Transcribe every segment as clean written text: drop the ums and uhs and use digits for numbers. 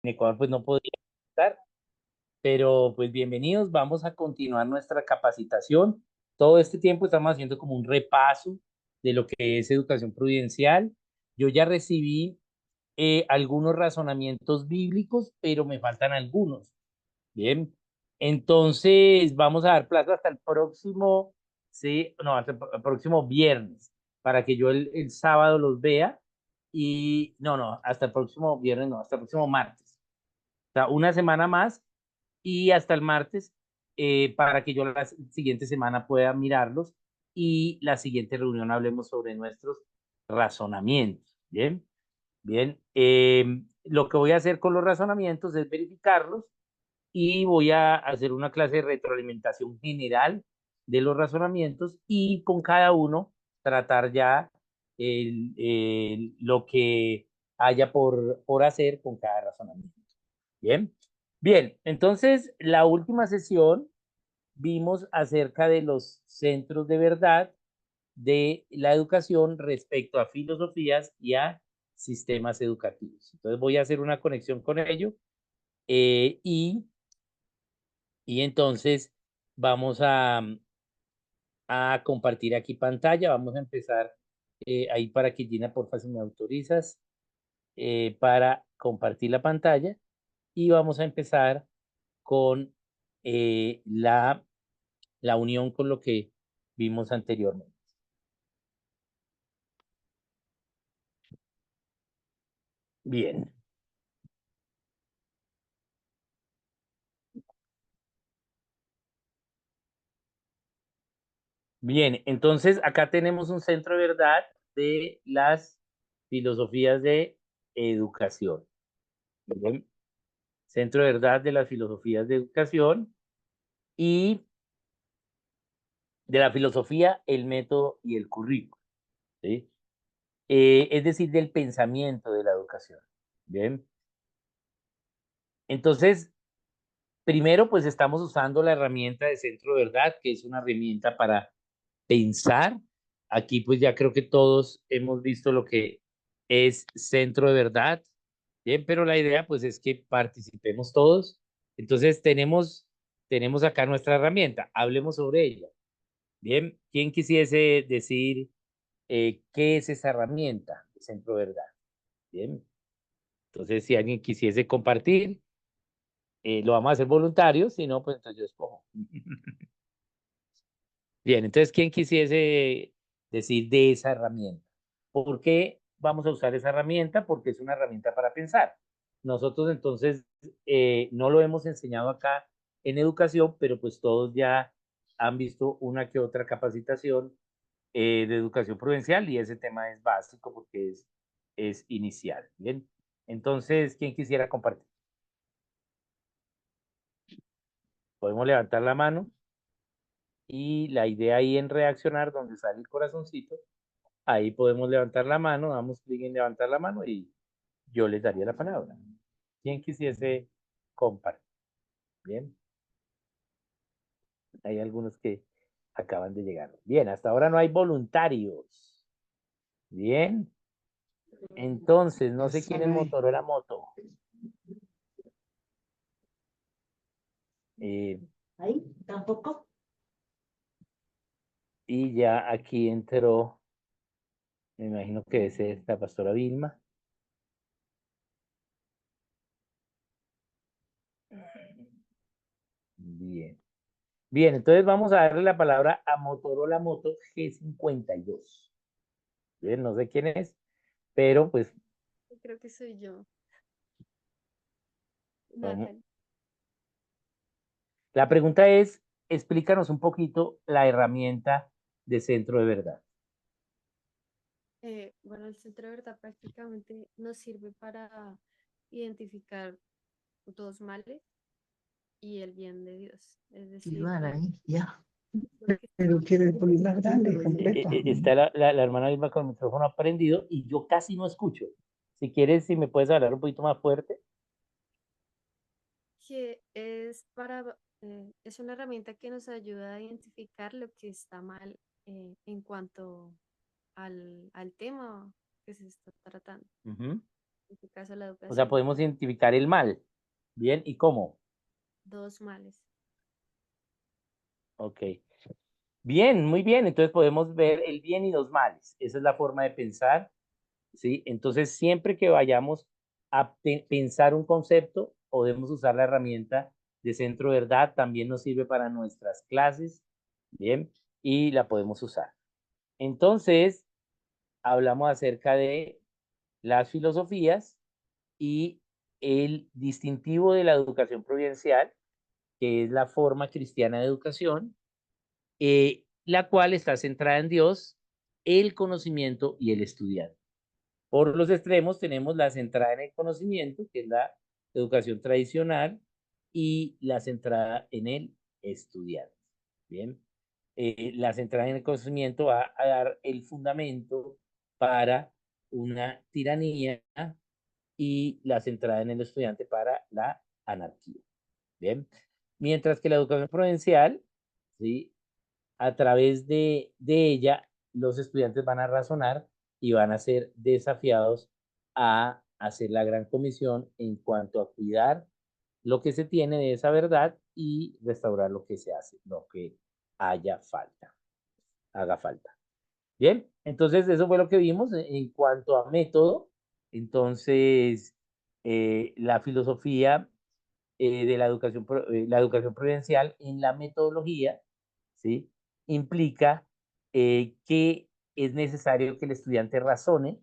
Ecuador pues no podía estar, pero pues bienvenidos, vamos a continuar nuestra capacitación. Todo este tiempo estamos haciendo como un repaso de lo que es educación prudencial. Yo ya recibí algunos razonamientos bíblicos, pero me faltan algunos. Bien, entonces vamos a dar plazo hasta el próximo, sí, no, hasta el próximo viernes, para que yo el sábado los vea y no, hasta el próximo viernes, no, hasta el próximo martes. O sea, una semana más y hasta el martes para que yo la siguiente semana pueda mirarlos y la siguiente reunión hablemos sobre nuestros razonamientos. Bien, bien. Lo que voy a hacer con los razonamientos es verificarlos y voy a hacer una clase de retroalimentación general de los razonamientos y con cada uno tratar ya lo que haya por hacer con cada razonamiento. Bien, bien, entonces la última sesión vimos acerca de los centros de verdad de la educación respecto a filosofías y a sistemas educativos. Entonces voy a hacer una conexión con ello eh, y, y entonces vamos a compartir aquí pantalla. Vamos a empezar ahí para que Gina, porfa, si me autorizas, para compartir la pantalla y vamos a empezar con la unión con lo que vimos anteriormente. Bien, bien, entonces acá tenemos un centro de verdad de las filosofías de educación. Bien, centro de verdad de las filosofías de educación y de la filosofía, el método y el currículo, ¿sí? Es decir, del pensamiento de la educación. Bien, entonces, primero, pues estamos usando la herramienta de centro de verdad, que es una herramienta para pensar. Aquí pues ya creo que todos hemos visto lo que es centro de verdad. Bien, pero la idea pues es que participemos todos. Entonces tenemos acá nuestra herramienta. Hablemos sobre ella. Bien, ¿quién quisiese decir qué es esa herramienta de centro de verdad? Bien, entonces si alguien quisiese compartir, lo vamos a hacer voluntario, si no, pues entonces yo escojo. Bien, entonces, ¿quién quisiese decir de esa herramienta? ¿Por qué vamos a usar esa herramienta? Porque es una herramienta para pensar. Nosotros entonces no lo hemos enseñado acá en educación, pero pues todos ya han visto una que otra capacitación de educación prudencial y ese tema es básico porque es inicial. Bien, entonces, ¿quién quisiera compartir? Podemos levantar la mano y la idea ahí en reaccionar, donde sale el corazoncito. Ahí podemos levantar la mano, damos clic en levantar la mano y yo les daría la palabra. ¿Quién quisiese compartir? Bien, hay algunos que acaban de llegar. Bien, hasta ahora no hay voluntarios. Bien, entonces no sé quién es Motorola Moto. Eh, Ahí tampoco. y ya aquí entró, me imagino que es esta pastora Vilma. Bien. Bien, entonces vamos a darle la palabra a Motorola Moto G52. Bien, no sé quién es, pero pues Creo que soy yo, vamos. Natalie. La pregunta es, explícanos un poquito la herramienta de centro de verdad. Bueno, el centro de verdad prácticamente nos sirve para identificar dos males y el bien de Dios. Es decir, Igual ver ahí, ya. lo que Pero está quiere ponerla grande, bien. completa. Está la hermana misma con el micrófono prendido y yo casi no escucho. Si quieres, si me puedes hablar un poquito más fuerte. Que es es una herramienta que nos ayuda a identificar lo que está mal en cuanto al tema que se está tratando. Ujú. En este caso, la O sea, educación. podemos identificar el mal. Bien, ¿y cómo? Dos males. Ok. Bien, muy bien. Entonces podemos ver el bien y los males. Esa es la forma de pensar, ¿sí? Entonces, siempre que vayamos a pensar un concepto, podemos usar la herramienta de centro verdad. También nos sirve para nuestras clases, ¿bien? Y la podemos usar. Entonces, hablamos acerca de las filosofías y el distintivo de la educación providencial, que es la forma cristiana de educación, la cual está centrada en Dios, el conocimiento y el estudiante. Por los extremos tenemos la centrada en el conocimiento, que es la educación tradicional, y la centrada en el estudiante. Bien, la centrada en el conocimiento va a dar el fundamento para una tiranía y la centrada en el estudiante para la anarquía. Bien, mientras que la educación provincial, ¿sí? A través de ella, los estudiantes van a razonar y van a ser desafiados a hacer la gran comisión en cuanto a cuidar lo que se tiene de esa verdad y restaurar lo que se hace, lo que haya falta, haga falta. Bien, entonces eso fue lo que vimos en cuanto a método. Entonces, la filosofía de la educación prudencial en la metodología, ¿sí? Implica que es necesario que el estudiante razone,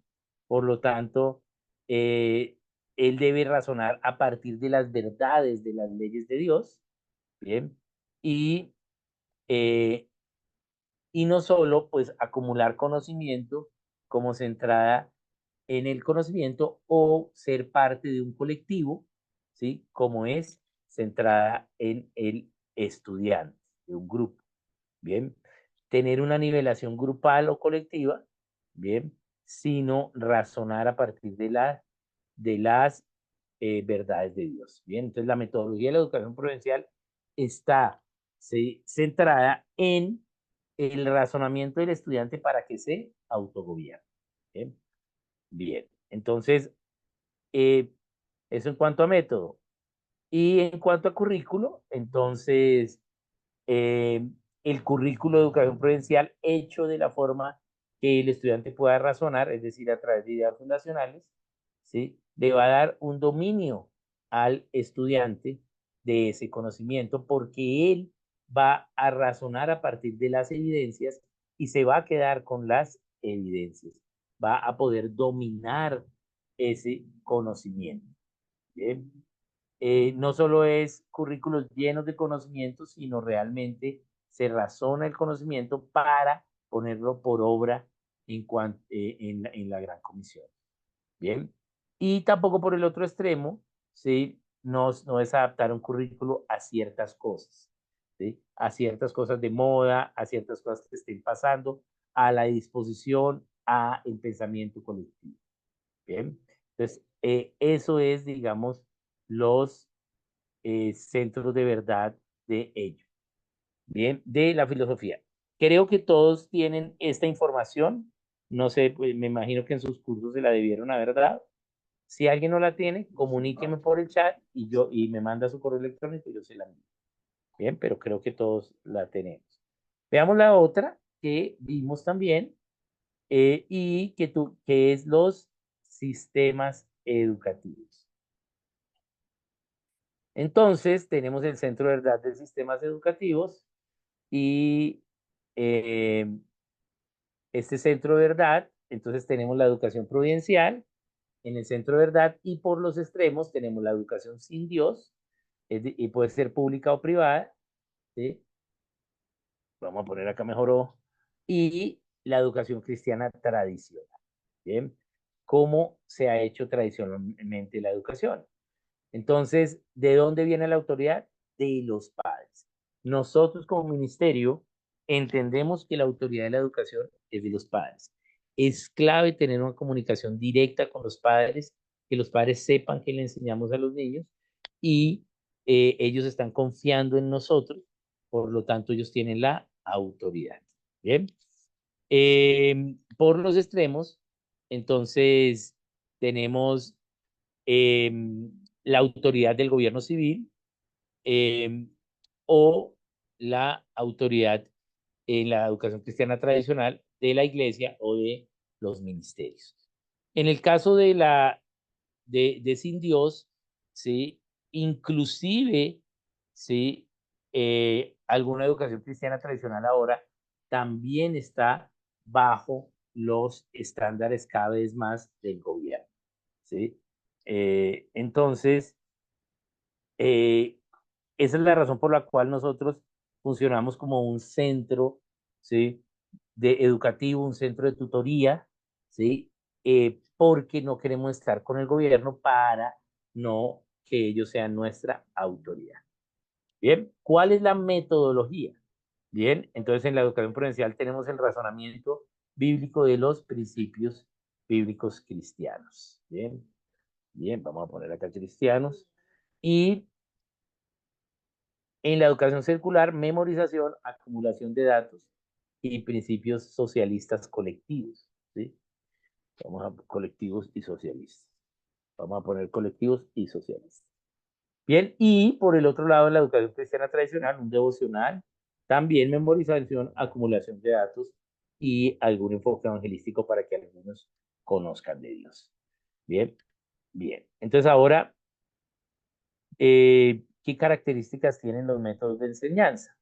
por lo tanto, eh, él debe razonar a partir de las verdades de las leyes de Dios, ¿bien? Y, eh, y no solo, pues, acumular conocimiento como centrada en el conocimiento o ser parte de un colectivo, ¿sí? Como es centrada en el estudiante, de un grupo, ¿bien? Tener una nivelación grupal o colectiva, ¿bien? Sino razonar a partir de las verdades de Dios, ¿bien? Entonces la metodología de la educación prudencial está, ¿sí? Centrada en el razonamiento del estudiante para que se autogobierne, ¿bien? Bien, entonces, eh, eso en cuanto a método. Y en cuanto a currículo, entonces, eh, el currículo de educación prudencial hecho de la forma que el estudiante pueda razonar, es decir, a través de ideas fundacionales, ¿sí? Le va a dar un dominio al estudiante de ese conocimiento porque él va a razonar a partir de las evidencias y se va a quedar con las evidencias. Va a poder dominar ese conocimiento. ¿Bien? No solo es currículos llenos de conocimientos, sino realmente se razona el conocimiento para ponerlo por obra en la gran comisión. Bien. Y tampoco por el otro extremo, ¿sí? No es adaptar un currículo a ciertas cosas, ¿sí? A ciertas cosas de moda, a ciertas cosas que estén pasando, a la disposición, a el pensamiento colectivo. Bien. Entonces, eso es, digamos, los centros de verdad de ello. Bien, de la filosofía. Creo que todos tienen esta información. No sé, pues me imagino que en sus cursos se la debieron haber dado. Si alguien no la tiene, comuníqueme por el chat y me manda su correo electrónico y yo se la envío. Bien, pero creo que todos la tenemos. Veamos la otra que vimos también y que es los sistemas educativos. Entonces, tenemos el Centro de Verdad de Sistemas Educativos y eh, este Centro de Verdad, entonces tenemos la educación prudencial en el Centro de Verdad y por los extremos tenemos la educación sin Dios y puede ser pública o privada, ¿sí? Vamos a poner acá mejor y la educación cristiana tradicional, ¿bien? ¿Cómo se ha hecho tradicionalmente la educación? Entonces, ¿de dónde viene la autoridad? De los padres. Nosotros como ministerio entendemos que la autoridad de la educación es de los padres. Es clave tener una comunicación directa con los padres, que los padres sepan que le enseñamos a los niños y ellos están confiando en nosotros, por lo tanto ellos tienen la autoridad. Bien. Por los extremos, entonces tenemos la autoridad del gobierno civil, eh, o la autoridad en la educación cristiana tradicional de la iglesia o de los ministerios. En el caso de Sin Dios, ¿sí? Inclusive, ¿sí? Alguna educación cristiana tradicional ahora también está bajo los estándares cada vez más del gobierno, ¿sí? Entonces, eh, esa es la razón por la cual nosotros funcionamos como un centro, ¿sí? De educativo, un centro de tutoría, ¿sí? Porque no queremos estar con el gobierno para no que ellos sean nuestra autoridad. Bien, ¿cuál es la metodología? Bien, entonces en la educación prudencial tenemos el razonamiento bíblico de los principios bíblicos cristianos. Bien, bien, vamos a poner acá cristianos. Y en la educación circular, memorización, acumulación de datos y principios socialistas colectivos. ¿Sí? Vamos a colectivos y socialistas. Vamos a poner colectivos y socialistas. Bien, y por el otro lado, en la educación cristiana tradicional, un devocional, también memorización, acumulación de datos y algún enfoque evangelístico para que algunos conozcan de Dios. Bien, bien. Entonces ahora, ¿qué características tienen los métodos de enseñanza?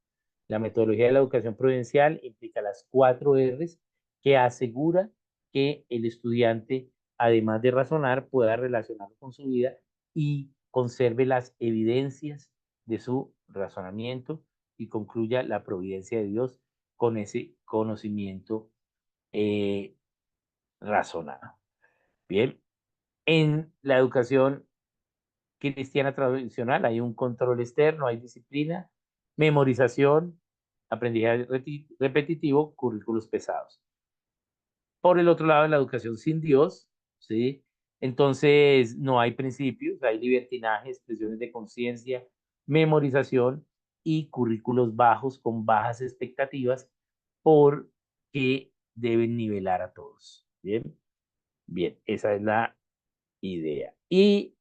La metodología de la educación prudencial implica las 4 R's que asegura que el estudiante, además de razonar, pueda relacionarlo con su vida y conserve las evidencias de su razonamiento y concluya la providencia de Dios con ese conocimiento eh, razonado. Bien, en la educación cristiana tradicional hay un control externo, hay disciplina, memorización, aprendizaje repetitivo, currículos pesados. Por el otro lado, en la educación sin Dios, ¿sí? Entonces no hay principios, hay libertinaje, expresiones de conciencia, memorización y currículos bajos con bajas expectativas porque deben nivelar a todos. Bien, bien, esa es la idea. ¿Y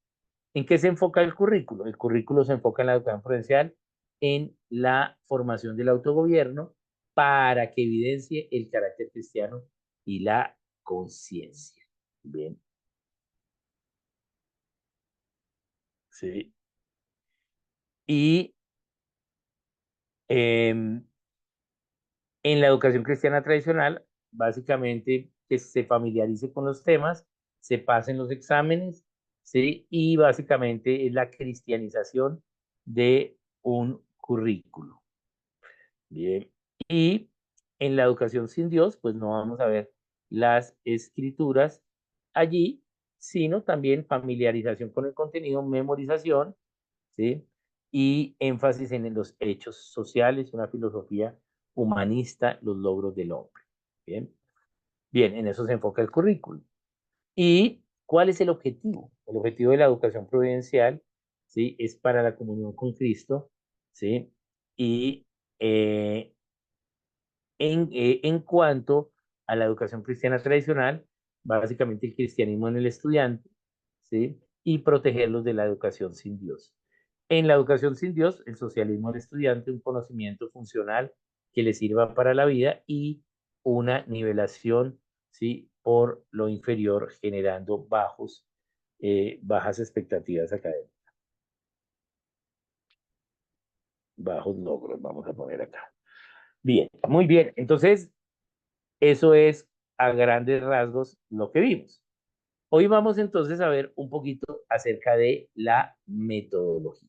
en qué se enfoca el currículo? El currículo se enfoca en la educación prudencial, en la formación del autogobierno para que evidencie el carácter cristiano y la conciencia. Bien, sí. Y en la educación cristiana tradicional, básicamente que se familiarice con los temas, se pasen los exámenes, ¿sí? Y básicamente es la cristianización de un currículo. Bien. Y en la educación sin Dios, pues no vamos a ver las escrituras allí, sino también familiarización con el contenido, memorización, ¿sí? Y énfasis en los hechos sociales, una filosofía humanista, los logros del hombre. Bien, bien, en eso se enfoca el currículo. ¿Y cuál es el objetivo? El objetivo de la educación providencial, ¿sí? Es para la comunión con Cristo, ¿sí? Y en cuanto a la educación cristiana tradicional, básicamente el cristianismo en el estudiante, ¿sí? Y protegerlos de la educación sin Dios. En la educación sin Dios, el socialismo del estudiante, un conocimiento funcional que le sirva para la vida y una nivelación, ¿sí? Por lo inferior, generando bajas expectativas académicas, bajos logros, vamos a poner acá. Bien, muy bien. Entonces, eso es a grandes rasgos lo que vimos. Hoy vamos entonces a ver un poquito acerca de la metodología.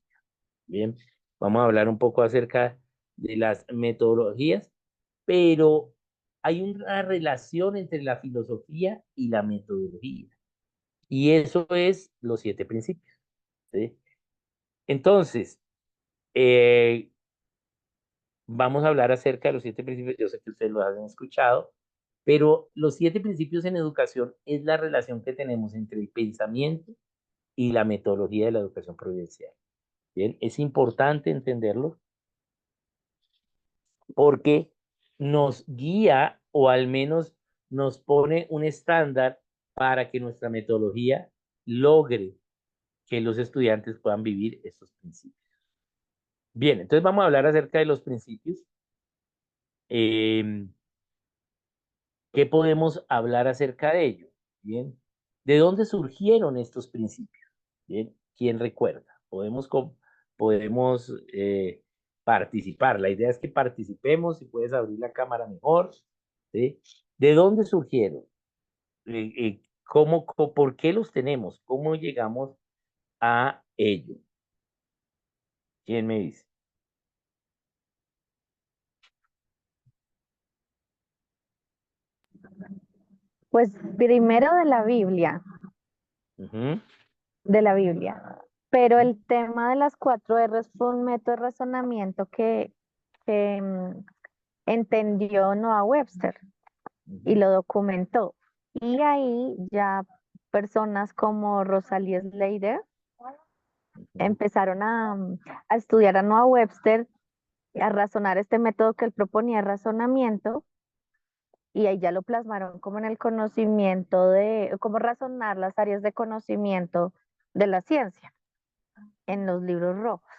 Bien, vamos a hablar un poco acerca de las metodologías, pero hay una relación entre la filosofía y la metodología, y eso es los 7 principios. ¿Sí? Entonces, eh, vamos a hablar acerca de los 7 principios. Yo sé que ustedes lo han escuchado, pero los 7 principios en educación es la relación que tenemos entre el pensamiento y la metodología de la educación providencial. Bien, es importante entenderlo porque nos guía o al menos nos pone un estándar para que nuestra metodología logre, que los estudiantes puedan vivir estos principios. Bien, entonces vamos a hablar acerca de los principios. Em, ¿Qué podemos hablar acerca de ello? Bien, ¿de dónde surgieron estos principios? Bien, ¿quién recuerda? Podemos participar. La idea es que participemos. Si puedes abrir la cámara mejor. ¿Sí? ¿De dónde surgieron? ¿Por qué los tenemos? ¿Cómo llegamos a ello? ¿Quién me dice? Pues primero Ujú, de la Biblia. Pero el tema de las 4 R's fue un método de razonamiento que entendió Noah Webster y ujú, lo documentó. Y ahí ya personas como Rosalie Slater ujú. empezaron a estudiar a Noah Webster, a razonar este método que él proponía de razonamiento, y ahí ya lo plasmaron como en el conocimiento de cómo razonar las áreas de conocimiento de la ciencia en los libros rojos.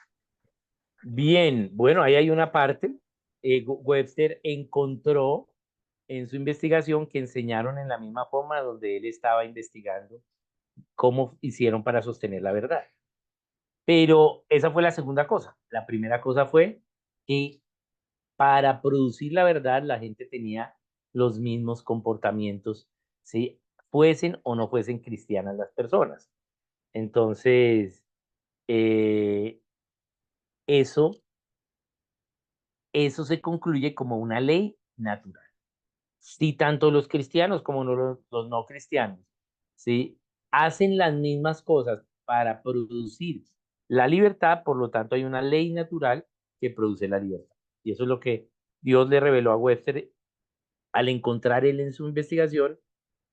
Bien, bueno, ahí hay una parte. Webster encontró en su investigación que enseñaron en la misma forma donde él estaba investigando cómo hicieron para sostener la verdad. Pero esa fue la segunda cosa. La primera cosa fue que para producir la verdad la gente tenía los mismos comportamientos, si fuesen o no fuesen cristianas las personas. Entonces, eh, eso, eso se concluye como una ley natural. Si tanto los cristianos como los no cristianos, ¿sí? hacen las mismas cosas para producir la libertad, por lo tanto hay una ley natural que produce la libertad. Y eso es lo que Dios le reveló a Webster al encontrar él en su investigación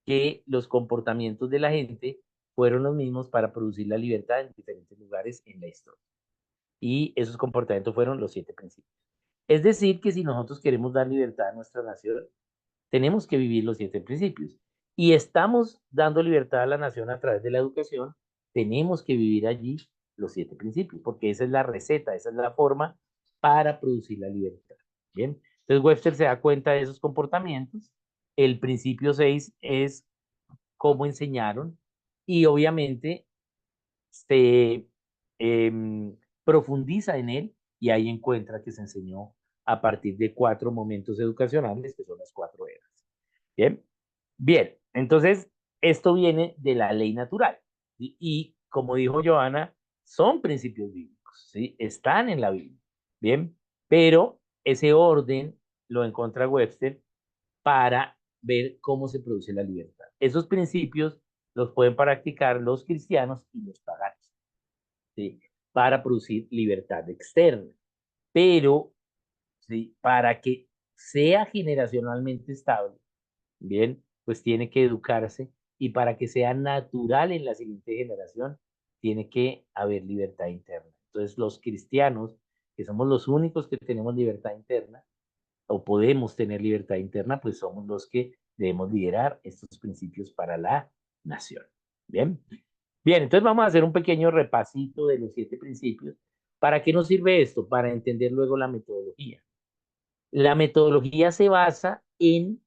que los comportamientos de la gente fueron los mismos para producir la libertad en diferentes lugares en la historia. Y esos comportamientos fueron los 7 principios. Es decir, que si nosotros queremos dar libertad a nuestra nación, tenemos que vivir los 7 principios. Y estamos dando libertad a la nación a través de la educación, tenemos que vivir allí los 7 principios, porque esa es la receta, esa es la forma para producir la libertad. Bien, entonces Webster se da cuenta de esos comportamientos. El principio 6 es cómo enseñaron y obviamente se profundiza en él y ahí encuentra que se enseñó a partir de 4 momentos educacionales, que son las 4 eras. Bien, bien, entonces esto viene de la ley natural y como dijo Joana, son principios bíblicos, ¿sí? Están en la Biblia, bien, pero ese orden lo encuentra Webster para ver cómo se produce la libertad. Esos principios los pueden practicar los cristianos y los paganos, ¿sí? Para producir libertad externa. Pero, ¿sí? Para que sea generacionalmente estable, bien, pues tiene que educarse y para que sea natural en la siguiente generación, tiene que haber libertad interna. Entonces, los cristianos, que somos los únicos que tenemos libertad interna, o podemos tener libertad interna, pues somos los que debemos liderar estos principios para la nación. Bien, bien, entonces vamos a hacer un pequeño repasito de los 7 principios. ¿Para qué nos sirve esto? Para entender luego la metodología. La metodología se basa en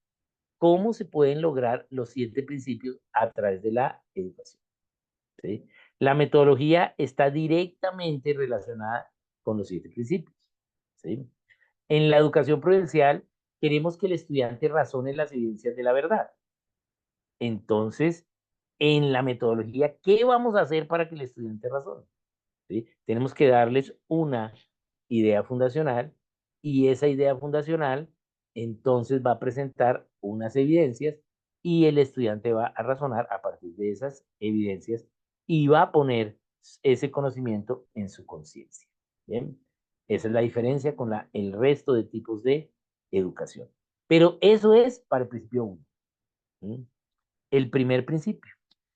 cómo se pueden lograr los 7 principios a través de la educación. ¿Sí? La metodología está directamente relacionada con los 7 principios. ¿Sí? En la educación prudencial queremos que el estudiante razone las evidencias de la verdad. Entonces, en la metodología, ¿qué vamos a hacer para que el estudiante razone? ¿Sí? Tenemos que darles una idea fundacional y esa idea fundacional entonces va a presentar unas evidencias y el estudiante va a razonar a partir de esas evidencias y va a poner ese conocimiento en su conciencia. Bien, esa es la diferencia con el resto de tipos de educación. Pero eso es para el principio 1, el primer principio.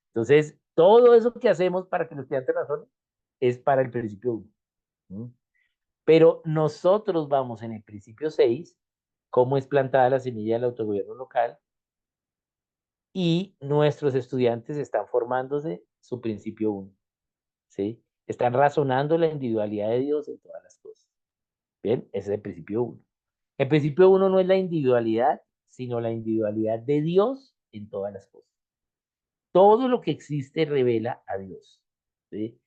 Entonces, todo eso que hacemos para que el estudiante razone es para el principio 1. Pero nosotros vamos en el principio 6, cómo es plantada la semilla del autogobierno local, y nuestros estudiantes están formándose su principio 1. ¿sí? Están razonando la individualidad de Dios en todas las cosas. Bien, ese es el principio uno. El principio uno no es la individualidad, sino la individualidad de Dios en todas las cosas. Todo lo que existe revela a Dios, ¿sí?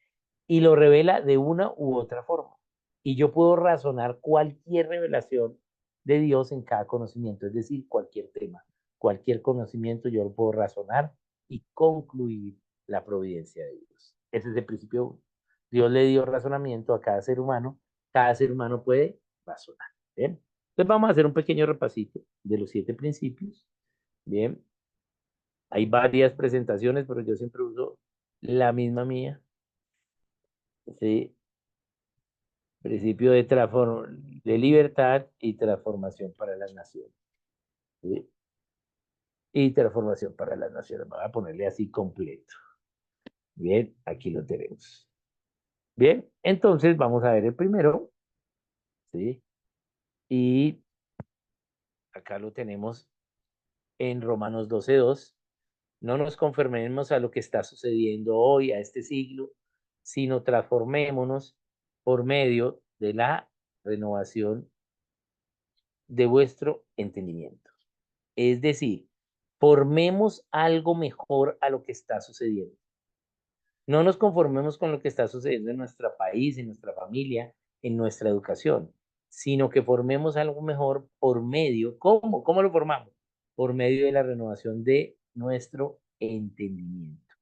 Y lo revela de una u otra forma. Y yo puedo razonar cualquier revelación de Dios en cada conocimiento, es decir, cualquier tema, cualquier conocimiento, yo lo puedo razonar y concluir la providencia de Dios. Ese es el principio uno. Dios le dio razonamiento a cada ser humano puede razonar. Bien, entonces vamos a hacer un pequeño repasito de los 7 principios. Bien, hay varias presentaciones, pero yo siempre uso la misma mía. Sí, principio de libertad y transformación para las naciones. ¿Sí? Y transformación para las naciones. Voy a ponerle así completo. Bien, aquí lo tenemos. Bien, entonces vamos a ver el primero. ¿Sí? Y acá lo tenemos en Romanos 12:2. No nos conformemos a lo que está sucediendo hoy, a este siglo, sino transformémonos por medio de la renovación de vuestro entendimiento. Es decir, formemos algo mejor a lo que está sucediendo. No nos conformemos con lo que está sucediendo en nuestro país, en nuestra familia, en nuestra educación, sino que formemos algo mejor por medio, ¿cómo? ¿Cómo lo formamos? Por medio de la renovación de nuestro entendimiento.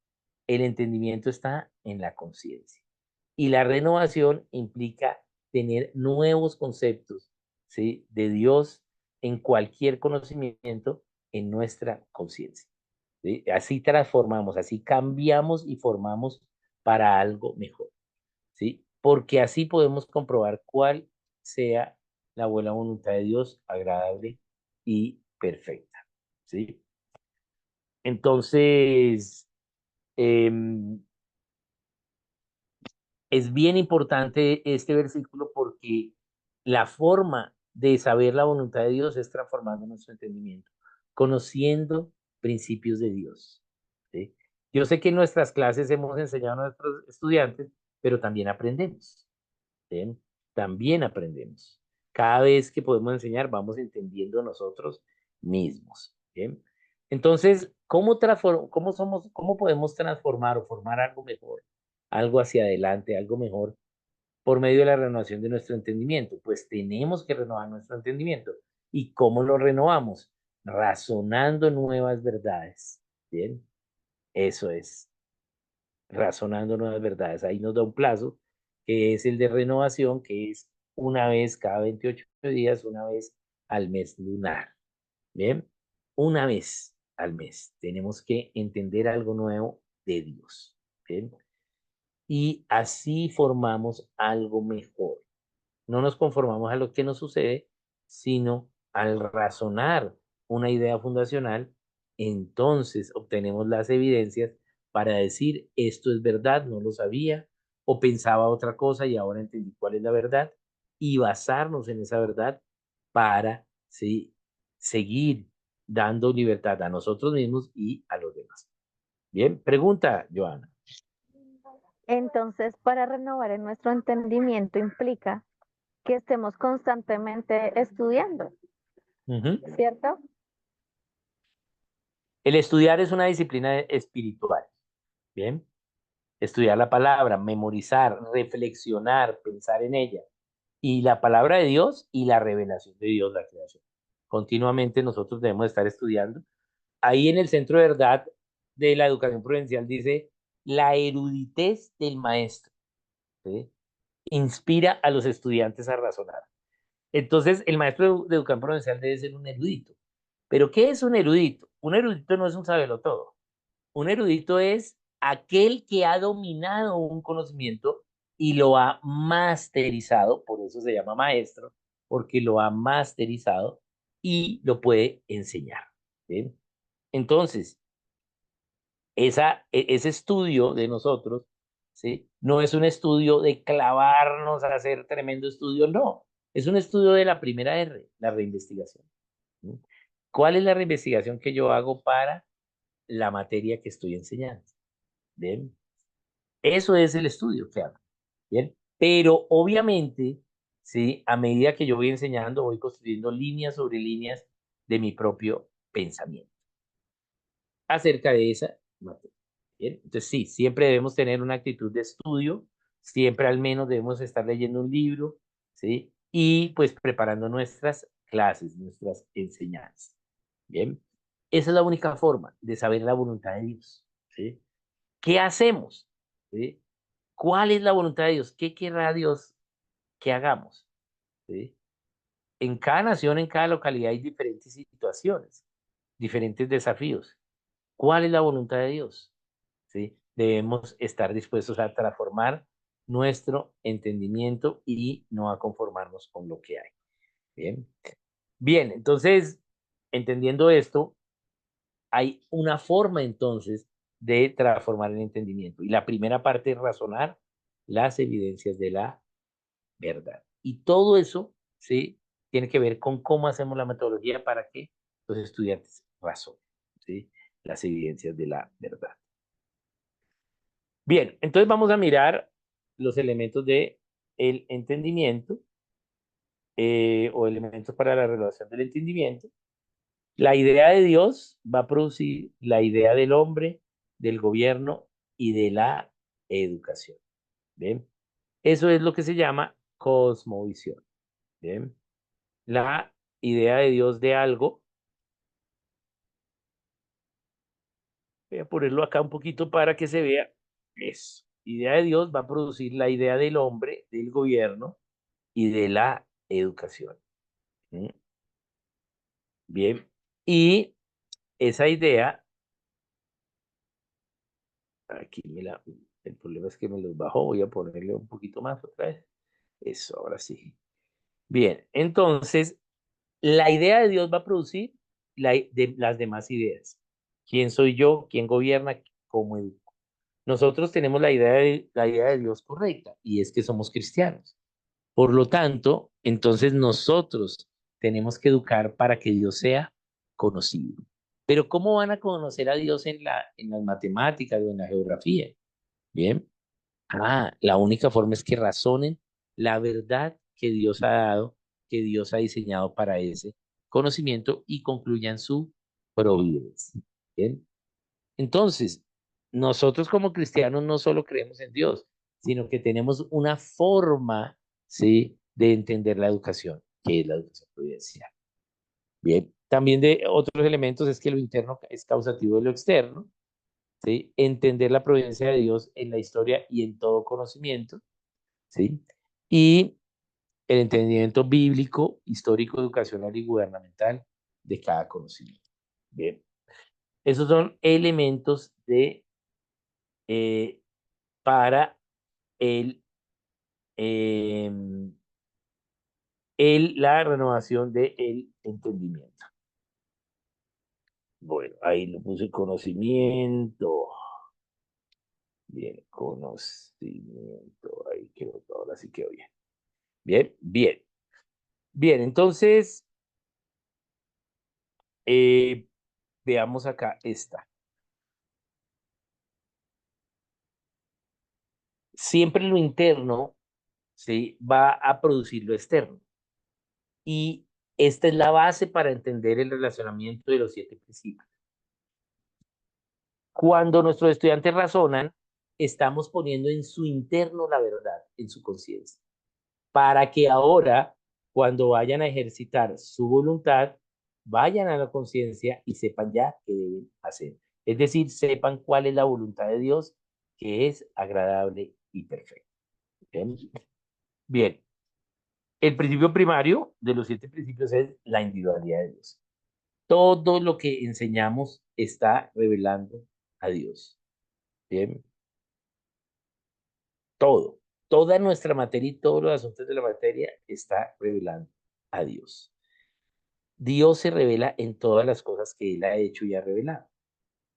El entendimiento está en la conciencia. Y la renovación implica tener nuevos conceptos, ¿sí? De Dios en cualquier conocimiento en nuestra conciencia. ¿Sí? Así transformamos, así cambiamos y formamos para algo mejor. ¿Sí? Porque así podemos comprobar cuál sea la buena voluntad de Dios, agradable y perfecta. ¿Sí? Entonces, em, es bien importante este versículo porque la forma de saber la voluntad de Dios es transformando nuestro entendimiento, conociendo principios de Dios. ¿Sí? Yo sé que en nuestras clases hemos enseñado a nuestros estudiantes, pero también aprendemos. ¿Sí? También aprendemos. Cada vez que podemos enseñar, vamos entendiendo nosotros mismos. ¿Sí? Entonces, ¿cómo podemos transformar o formar algo mejor? Algo hacia adelante, algo mejor, por medio de la renovación de nuestro entendimiento. Pues tenemos que renovar nuestro entendimiento. ¿Y cómo lo renovamos? Razonando nuevas verdades. Bien, eso es, razonando nuevas verdades. Ahí nos da un plazo, que es el de renovación, que es una vez cada 28 días, una vez al mes lunar. Bien, una vez al mes. Tenemos que entender algo nuevo de Dios. Bien, y así formamos algo mejor. No nos conformamos a lo que nos sucede, sino al razonar una idea fundacional, entonces obtenemos las evidencias para decir esto es verdad, no lo sabía, o pensaba otra cosa y ahora entendí cuál es la verdad, y basarnos en esa verdad para, ¿sí?, seguir dando libertad a nosotros mismos y a los demás. Bien, pregunta, Joana. Entonces, para renovar en nuestro entendimiento implica que estemos constantemente estudiando, Ujú. ¿cierto? El estudiar es una disciplina espiritual. Bien, estudiar la palabra, memorizar, reflexionar, pensar en ella. Y la palabra de Dios y la revelación de Dios, la creación. Continuamente nosotros debemos estar estudiando. Ahí en el centro de verdad de la educación prudencial dice la eruditez del maestro. ¿Sí? Inspira a los estudiantes a razonar. Entonces, el maestro de educación prudencial debe ser un erudito. ¿Pero qué es un erudito? Un erudito no es un sabelotodo. Un erudito es aquel que ha dominado un conocimiento y lo ha masterizado, por eso se llama maestro, porque lo ha masterizado y lo puede enseñar. ¿Bien? Entonces, ese estudio de nosotros, ¿sí?, no es un estudio de clavarnos a hacer tremendo estudio, no. Es un estudio de la primera R, la reinvestigación. ¿Sí? ¿Cuál es la reinvestigación que yo hago para la materia que estoy enseñando? Bien. Eso es el estudio, claro. Bien. Pero obviamente, ¿sí? A medida que yo voy enseñando, voy construyendo líneas sobre líneas de mi propio pensamiento acerca de esa materia. Bien. Entonces, sí, siempre debemos tener una actitud de estudio, siempre al menos debemos estar leyendo un libro, ¿sí? Y pues preparando nuestras clases, nuestras enseñanzas. Bien. Esa es la única forma de saber la voluntad de Dios, ¿sí? ¿Qué hacemos? ¿Sí? ¿Cuál es la voluntad de Dios? ¿Qué querrá Dios que hagamos? ¿Sí? En cada nación, en cada localidad hay diferentes situaciones, diferentes desafíos. ¿Cuál es la voluntad de Dios? ¿Sí? Debemos estar dispuestos a transformar nuestro entendimiento y no a conformarnos con lo que hay. Bien, bien, entonces, entendiendo esto, hay una forma entonces de transformar el entendimiento. Y la primera parte es razonar las evidencias de la verdad. Y todo eso, ¿sí? Tiene que ver con cómo hacemos la metodología para que los estudiantes razonen, ¿sí? Las evidencias de la verdad. Bien, entonces vamos a mirar los elementos de el entendimiento o elementos para la relación del entendimiento. La idea de Dios va a producir la idea del hombre, del gobierno y de la educación. ¿Bien? Eso es lo que se llama cosmovisión. ¿Bien? La idea de Dios de algo, voy a ponerlo acá un poquito para que se vea eso. Idea de Dios va a producir la idea del hombre, del gobierno y de la educación. ¿Mm? Bien, y esa idea, aquí el problema es que me los bajó, voy a ponerle un poquito más otra vez. Eso, ahora sí. Bien, entonces, la idea de Dios va a producir las demás ideas. ¿Quién soy yo? ¿Quién gobierna? ¿Cómo educo? Nosotros tenemos la idea de Dios correcta y es que somos cristianos. Por lo tanto, entonces nosotros tenemos que educar para que Dios sea conocido. Pero ¿cómo van a conocer a Dios en las matemáticas o en la geografía? Bien. La única forma es que razonen la verdad que Dios ha dado, que Dios ha diseñado para ese conocimiento y concluyan su providencia. Bien. Entonces, nosotros como cristianos no solo creemos en Dios, sino que tenemos una forma, ¿sí? De entender la educación, que es la educación providencial. Bien, también de otros elementos es que lo interno es causativo de lo externo, ¿sí? Entender la providencia de Dios en la historia y en todo conocimiento, ¿sí? Y el entendimiento bíblico, histórico, educacional y gubernamental de cada conocimiento. Bien, esos son elementos eh, para el, eh, la renovación del entendimiento. Bueno, ahí lo puse conocimiento. Bien, conocimiento. Ahí quedó, ahora sí quedó bien. Bien, bien. Bien, entonces, eh, veamos acá esta. Siempre lo interno, ¿sí? Va a producir lo externo. Y esta es la base para entender el relacionamiento de los 7 principios. Cuando nuestros estudiantes razonan, estamos poniendo en su interno la verdad, en su conciencia, para que ahora, cuando vayan a ejercitar su voluntad, vayan a la conciencia y sepan ya qué deben hacer. Es decir, sepan cuál es la voluntad de Dios, que es agradable y perfecta. Bien, bien. El principio primario de los 7 principios es la individualidad de Dios. Todo lo que enseñamos está revelando a Dios. Bien, todo, toda nuestra materia y todos los asuntos de la materia está revelando a Dios. Dios se revela en todas las cosas que Él ha hecho y ha revelado.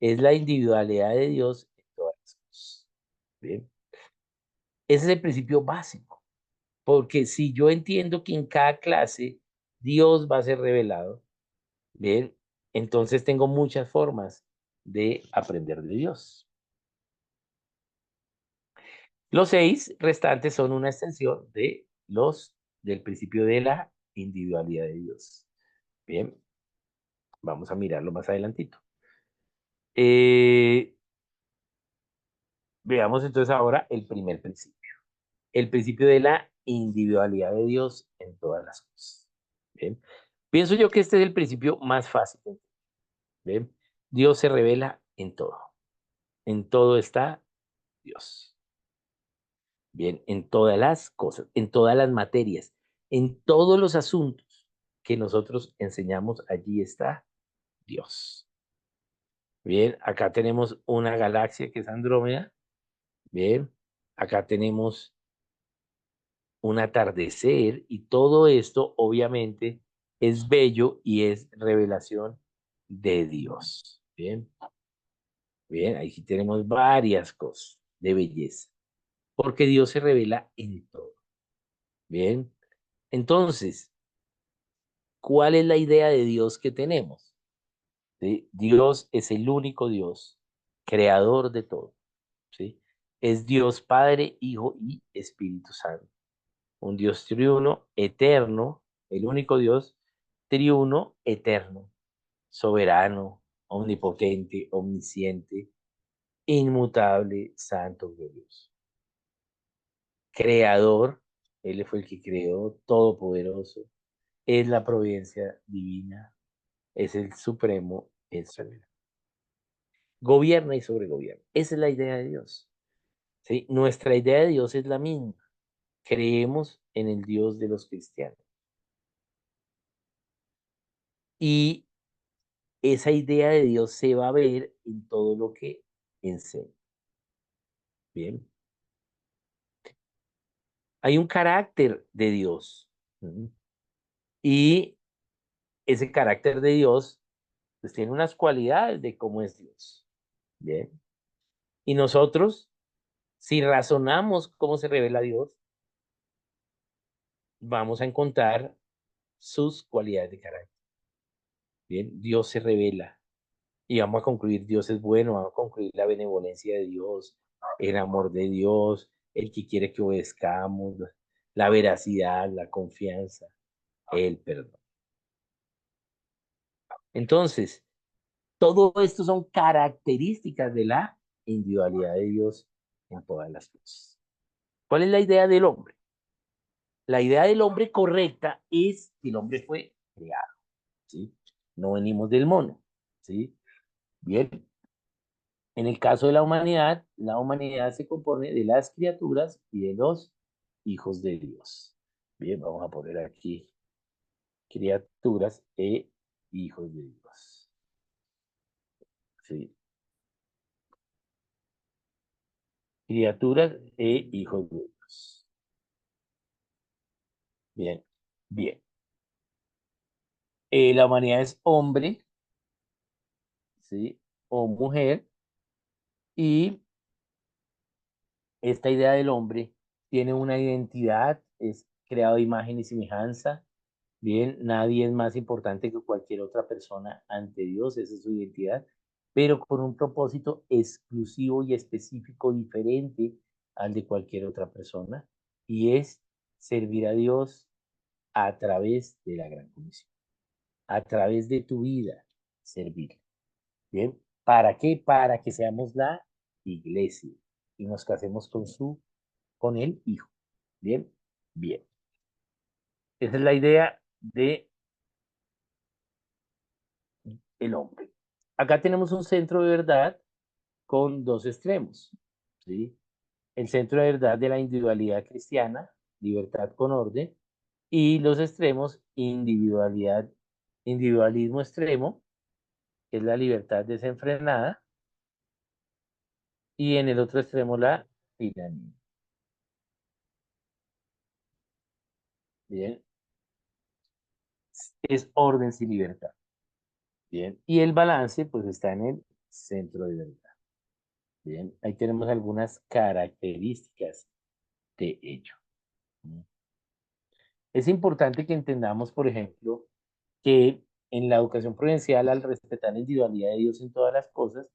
Es la individualidad de Dios en todas las cosas. Bien, ese es el principio básico, porque si yo entiendo que en cada clase Dios va a ser revelado, bien, entonces tengo muchas formas de aprender de Dios. Los 6 restantes son una extensión del principio de la individualidad de Dios. Bien, vamos a mirarlo más adelantito. Eh, Veamos entonces ahora el primer principio. El principio de la individualidad de Dios en todas las cosas. Bien. Pienso yo que este es el principio más fácil. Bien. Dios se revela en todo. En todo está Dios. Bien, en todas las cosas, en todas las materias, en todos los asuntos que nosotros enseñamos, allí está Dios. Bien, acá tenemos una galaxia que es Andrómeda. Bien, acá tenemos un atardecer y todo esto obviamente es bello y es revelación de Dios. Bien, bien, ahí sí tenemos varias cosas de belleza, porque Dios se revela en todo. Bien, entonces, ¿cuál es la idea de Dios que tenemos? ¿Sí? Dios es el único Dios, creador de todo. ¿Sí? Es Dios Padre, Hijo y Espíritu Santo. Un Dios triuno, eterno, el único Dios triuno, eterno, soberano, omnipotente, omnisciente, inmutable, santo, glorioso. Creador, Él fue el que creó, todopoderoso, es la providencia divina, es el supremo, el soberano. Gobierna y sobregobierna. Esa es la idea de Dios. ¿Sí? Nuestra idea de Dios es la misma. Creemos en el Dios de los cristianos. Y esa idea de Dios se va a ver en todo lo que enseña. Bien. Hay un carácter de Dios. ¿Mm? Y ese carácter de Dios pues tiene unas cualidades de cómo es Dios. Bien. Y nosotros, si razonamos cómo se revela Dios, vamos a encontrar sus cualidades de carácter. Bien, Dios se revela. Y vamos a concluir, Dios es bueno, vamos a concluir la benevolencia de Dios, el amor de Dios, el que quiere que obedezcamos, la veracidad, la confianza, el perdón. Entonces, todo esto son características de la individualidad de Dios en todas las cosas. ¿Cuál es la idea del hombre? La idea del hombre correcta es que el hombre fue creado, ¿sí? No venimos del mono, ¿sí? Bien, en el caso de la humanidad se compone de las criaturas y de los hijos de Dios. Bien, vamos a poner aquí criaturas e hijos de Dios. Sí, criaturas e hijos de Dios. Bien, bien. La humanidad es hombre, ¿sí? O mujer, y esta idea del hombre tiene una identidad, es creado de imagen y semejanza. Bien, nadie es más importante que cualquier otra persona ante Dios, esa es su identidad, pero con un propósito exclusivo y específico diferente al de cualquier otra persona, y es servir a Dios a través de la gran comisión, a través de tu vida, servir. Bien, ¿para qué? Para que seamos la iglesia y nos casemos con el Hijo. Bien, bien. Esa es la idea de el hombre. Acá tenemos un centro de verdad con dos extremos, ¿sí? El centro de verdad de la individualidad cristiana, libertad con orden, y los extremos, individualismo extremo, que es la libertad desenfrenada, y en el otro extremo la tiranía. Bien, es orden sin libertad. Bien, y el balance pues está en el centro de verdad. Bien, ahí tenemos algunas características de ello. Es importante que entendamos, por ejemplo, que en la educación prudencial, al respetar la individualidad de Dios en todas las cosas,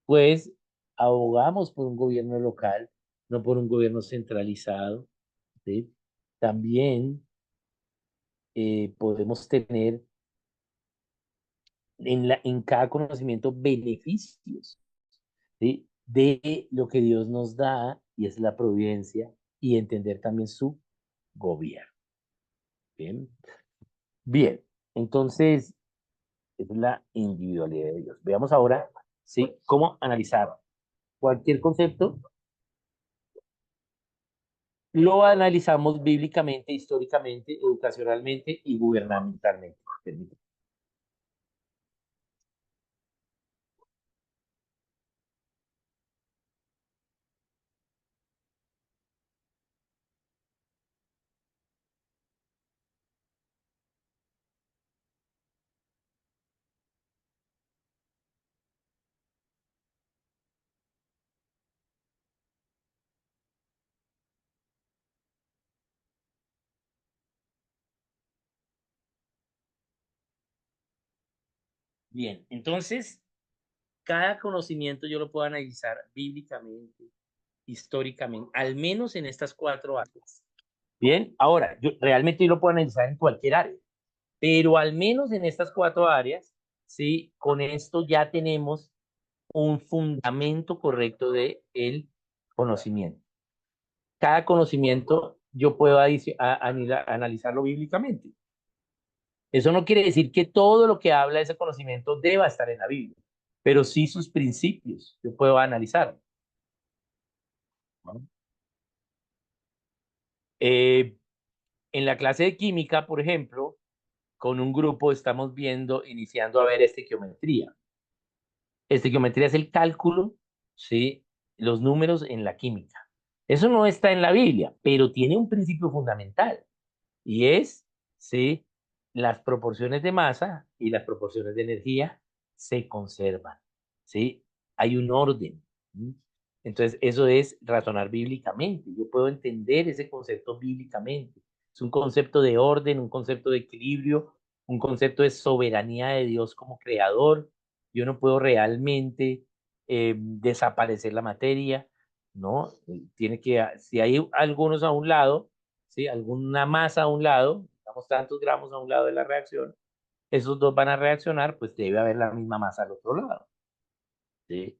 pues abogamos por un gobierno local no por un gobierno centralizado, ¿sí? También podemos tener en cada conocimiento beneficios, ¿sí? De lo que Dios nos da, y es la providencia, y entender también su gobierno. Bien, bien. Entonces, es la individualidad de Dios. Veamos ahora, ¿sí? Cómo analizar cualquier concepto. Lo analizamos bíblicamente, históricamente, educacionalmente y gubernamentalmente. Permítame. Bien, entonces, cada conocimiento yo lo puedo analizar bíblicamente, históricamente, al menos en estas cuatro áreas. Bien, ahora, yo realmente yo lo puedo analizar en cualquier área, pero al menos en estas cuatro áreas, sí, con esto ya tenemos un fundamento correcto de el conocimiento. Cada conocimiento yo puedo analizarlo bíblicamente. Eso no quiere decir que todo lo que habla ese conocimiento deba estar en la Biblia, pero sí sus principios yo puedo analizar, ¿no? Eh, en la clase de química, por ejemplo, con un grupo estamos viendo, iniciando a ver estequiometría. Estequiometría es el cálculo, ¿sí? Los números en la química. Eso no está en la Biblia, pero tiene un principio fundamental y es, ¿sí? Las proporciones de masa y las proporciones de energía se conservan, ¿sí? Hay un orden. ¿Sí? Entonces, eso es razonar bíblicamente. Yo puedo entender ese concepto bíblicamente. Es un concepto de orden, un concepto de equilibrio, un concepto de soberanía de Dios como creador. Yo no puedo realmente desaparecer la materia, ¿no? Tiene que, si hay algunos a un lado, ¿sí? Alguna masa a un lado, digamos tantos gramos a un lado de la reacción, esos dos van a reaccionar, pues debe haber la misma masa al otro lado, ¿sí?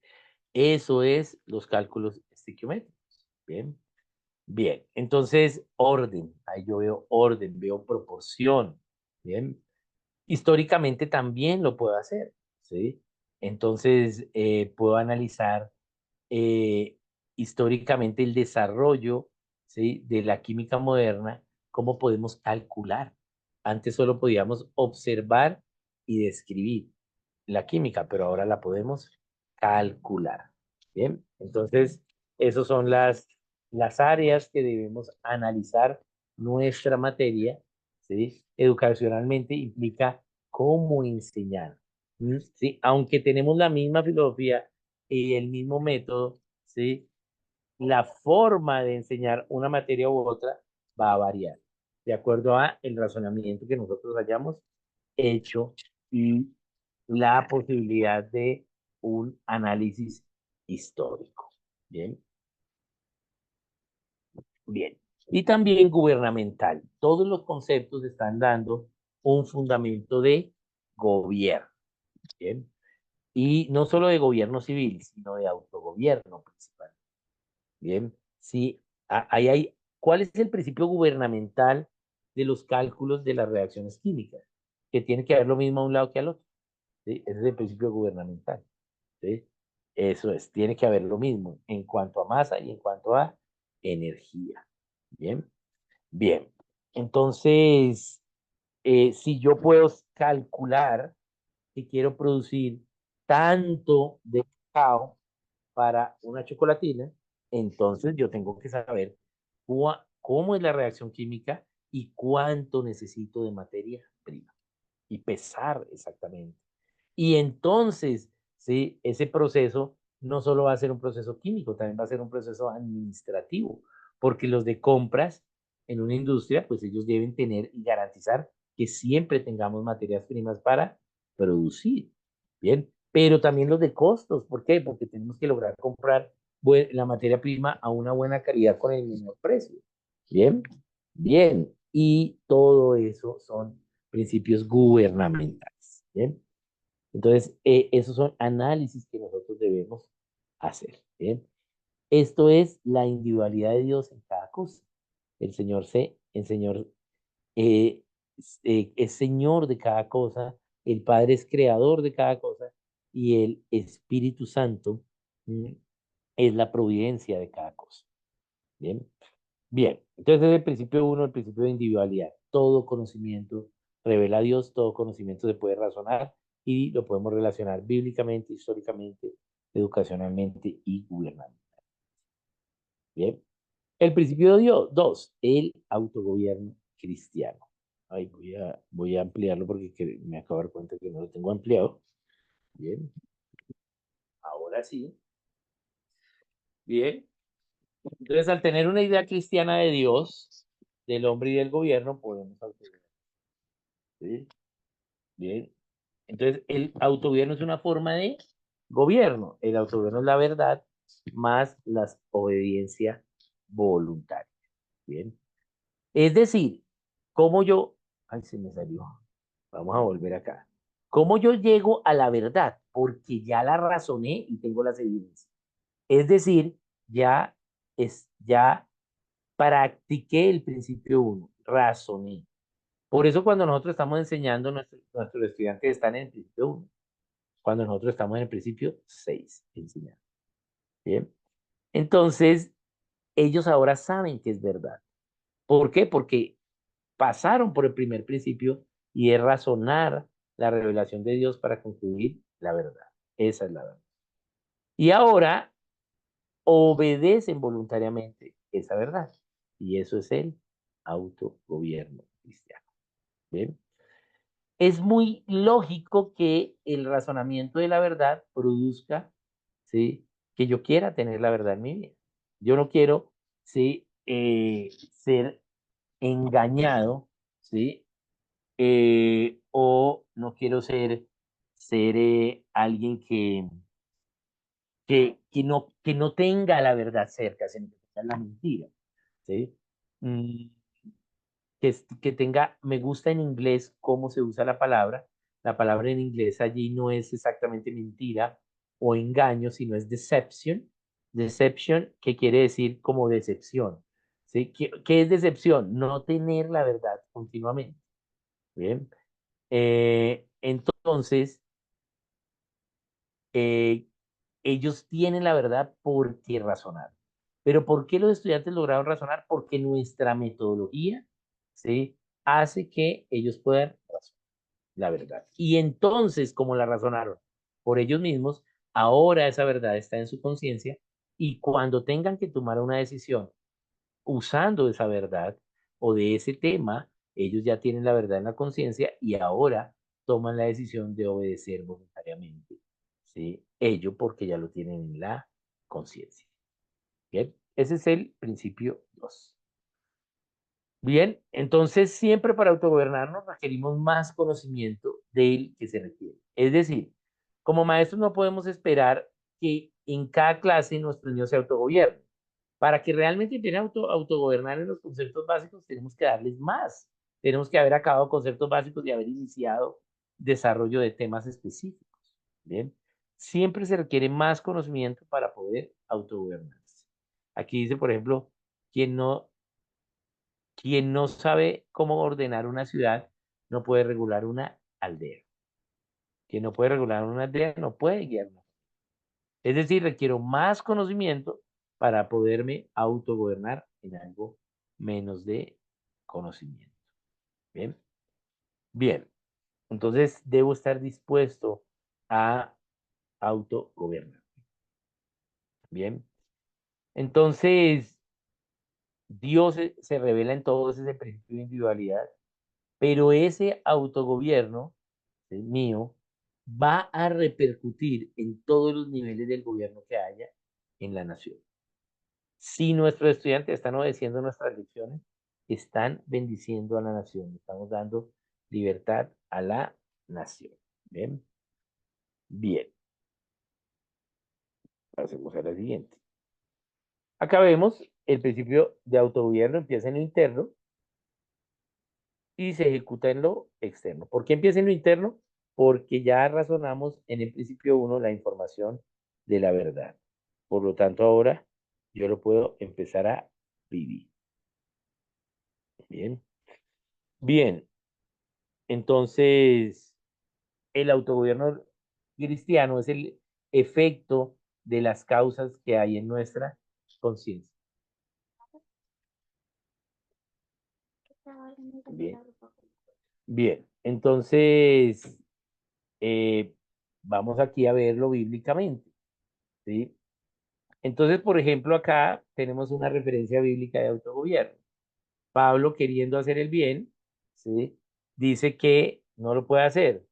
Eso es los cálculos estequiométricos. Bien, bien. Entonces, orden. Ahí yo veo orden, veo proporción. Bien. Históricamente también lo puedo hacer, ¿sí? Entonces, puedo analizar eh, históricamente el desarrollo, ¿sí? De la química moderna, cómo podemos calcular. Antes solo podíamos observar y describir la química, pero ahora la podemos calcular. Bien, entonces, esas son las áreas que debemos analizar nuestra materia, ¿sí? Educacionalmente implica cómo enseñar, ¿sí? Aunque tenemos la misma filosofía y el mismo método, ¿sí? La forma de enseñar una materia u otra va a variar de acuerdo a el razonamiento que nosotros hayamos hecho y la posibilidad de un análisis histórico. Bien, bien. Y también gubernamental. Todos los conceptos están dando un fundamento de gobierno. Bien. Y no solo de gobierno civil, sino de autogobierno principal. Bien. Sí, ahí hay. ¿Cuál es el principio gubernamental de los cálculos de las reacciones químicas? Que tiene que haber lo mismo a un lado que al otro. ¿Sí? Ese es el principio gubernamental. ¿Sí? Eso es, tiene que haber lo mismo en cuanto a masa y en cuanto a energía. Bien, bien. Entonces, si yo puedo calcular que quiero producir tanto de cacao para una chocolatina, entonces yo tengo que saber cómo es la reacción química y cuánto necesito de materia prima y pesar exactamente. Y entonces, ¿sí? Ese proceso no solo va a ser un proceso químico, también va a ser un proceso administrativo, porque los de compras en una industria, pues ellos deben tener y garantizar que siempre tengamos materias primas para producir, ¿bien? Pero también los de costos, ¿por qué? Porque tenemos que lograr comprar la materia prima a una buena calidad con el menor precio. Bien, bien. Y todo eso son principios gubernamentales. Bien. Entonces, esos son análisis que nosotros debemos hacer. Bien. Esto es la individualidad de Dios en cada cosa. El Señor es Señor de cada cosa, el Padre es creador de cada cosa y el Espíritu Santo es la providencia de cada cosa. Bien, bien. Entonces, desde el principio uno, el principio de individualidad. Todo conocimiento revela a Dios, todo conocimiento se puede razonar y lo podemos relacionar bíblicamente, históricamente, educacionalmente y gubernamentalmente. Bien. El principio de Dios, dos, el autogobierno cristiano. Ay, voy a ampliarlo porque me acabo de dar cuenta que no lo tengo ampliado. Bien, ahora sí. Bien. Entonces, al tener una idea cristiana de Dios, del hombre y del gobierno, podemos autogobiernar. ¿Sí? Bien. Entonces, el autogobierno es una forma de gobierno. El autogobierno es la verdad más la obediencia voluntaria. Bien. Es decir, cómo yo, ay, se me salió. Vamos a volver acá. ¿Cómo yo llego a la verdad? Porque ya la razoné y tengo las evidencias. Es decir, ya practiqué el principio uno, razoné. Por eso cuando nosotros estamos enseñando, nuestros estudiantes están en el principio uno. Cuando nosotros estamos en el principio 6, enseñando. Bien. Entonces, ellos ahora saben que es verdad. ¿Por qué? Porque pasaron por el primer principio y es razonar la revelación de Dios para concluir la verdad. Esa es la verdad. Y ahora obedecen voluntariamente esa verdad. Y eso es el autogobierno cristiano. ¿Bien? Es muy lógico que el razonamiento de la verdad produzca, ¿sí? Que yo quiera tener la verdad en mi vida. Yo no quiero, ¿sí? Ser engañado, ¿sí? O no quiero ser alguien que no tenga la verdad cerca, sino que tenga la mentira, ¿sí? Mm, que tenga, me gusta en inglés cómo se usa la palabra en inglés allí no es exactamente mentira o engaño, sino es deception, que quiere decir como decepción, ¿sí? ¿Qué es decepción? No tener la verdad continuamente, ¿bien? Entonces, eh, ellos tienen la verdad porque razonaron. Pero ¿por qué los estudiantes lograron razonar? Porque nuestra metodología, ¿sí? Hace que ellos puedan razonar la verdad. Y entonces, como la razonaron por ellos mismos, ahora esa verdad está en su conciencia y cuando tengan que tomar una decisión usando esa verdad o de ese tema, ellos ya tienen la verdad en la conciencia y ahora toman la decisión de obedecer voluntariamente, ¿sí? Ello porque ya lo tienen en la conciencia. Bien, ese es el principio 2. Bien, entonces siempre para autogobernarnos requerimos más conocimiento del que se requiere. Es decir, como maestros no podemos esperar que en cada clase nuestros niños se autogobiernen. Para que realmente empiecen a autogobernar en los conceptos básicos, tenemos que darles más. Tenemos que haber acabado conceptos básicos y haber iniciado desarrollo de temas específicos. Bien, siempre se requiere más conocimiento para poder autogobernarse. Aquí dice, por ejemplo, quien no, quien no sabe cómo ordenar una ciudad, no puede regular una aldea. Quien no puede regular una aldea, no puede guiar una. Es decir, requiero más conocimiento para poderme autogobernar en algo menos de conocimiento. Bien, bien. Entonces, debo estar dispuesto a autogobernar. Bien. Entonces, Dios se revela en todo ese principio de individualidad, pero ese autogobierno el mío va a repercutir en todos los niveles del gobierno que haya en la nación. Si nuestros estudiantes están obedeciendo nuestras lecciones, están bendiciendo a la nación, estamos dando libertad a la nación. Bien, bien. Pasemos a la siguiente. Acá vemos el principio de autogobierno empieza en lo interno y se ejecuta en lo externo. ¿Por qué empieza en lo interno? Porque ya razonamos en el principio uno la información de la verdad. Por lo tanto, ahora yo lo puedo empezar a vivir. Bien. Bien. Entonces, el autogobierno cristiano es el efecto de las causas que hay en nuestra conciencia. Bien. Bien. Entonces, eh, vamos aquí a verlo bíblicamente, ¿sí? Entonces, por ejemplo, acá tenemos una referencia bíblica de autogobierno. Pablo, queriendo hacer el bien, ¿sí? Dice que no lo puede hacer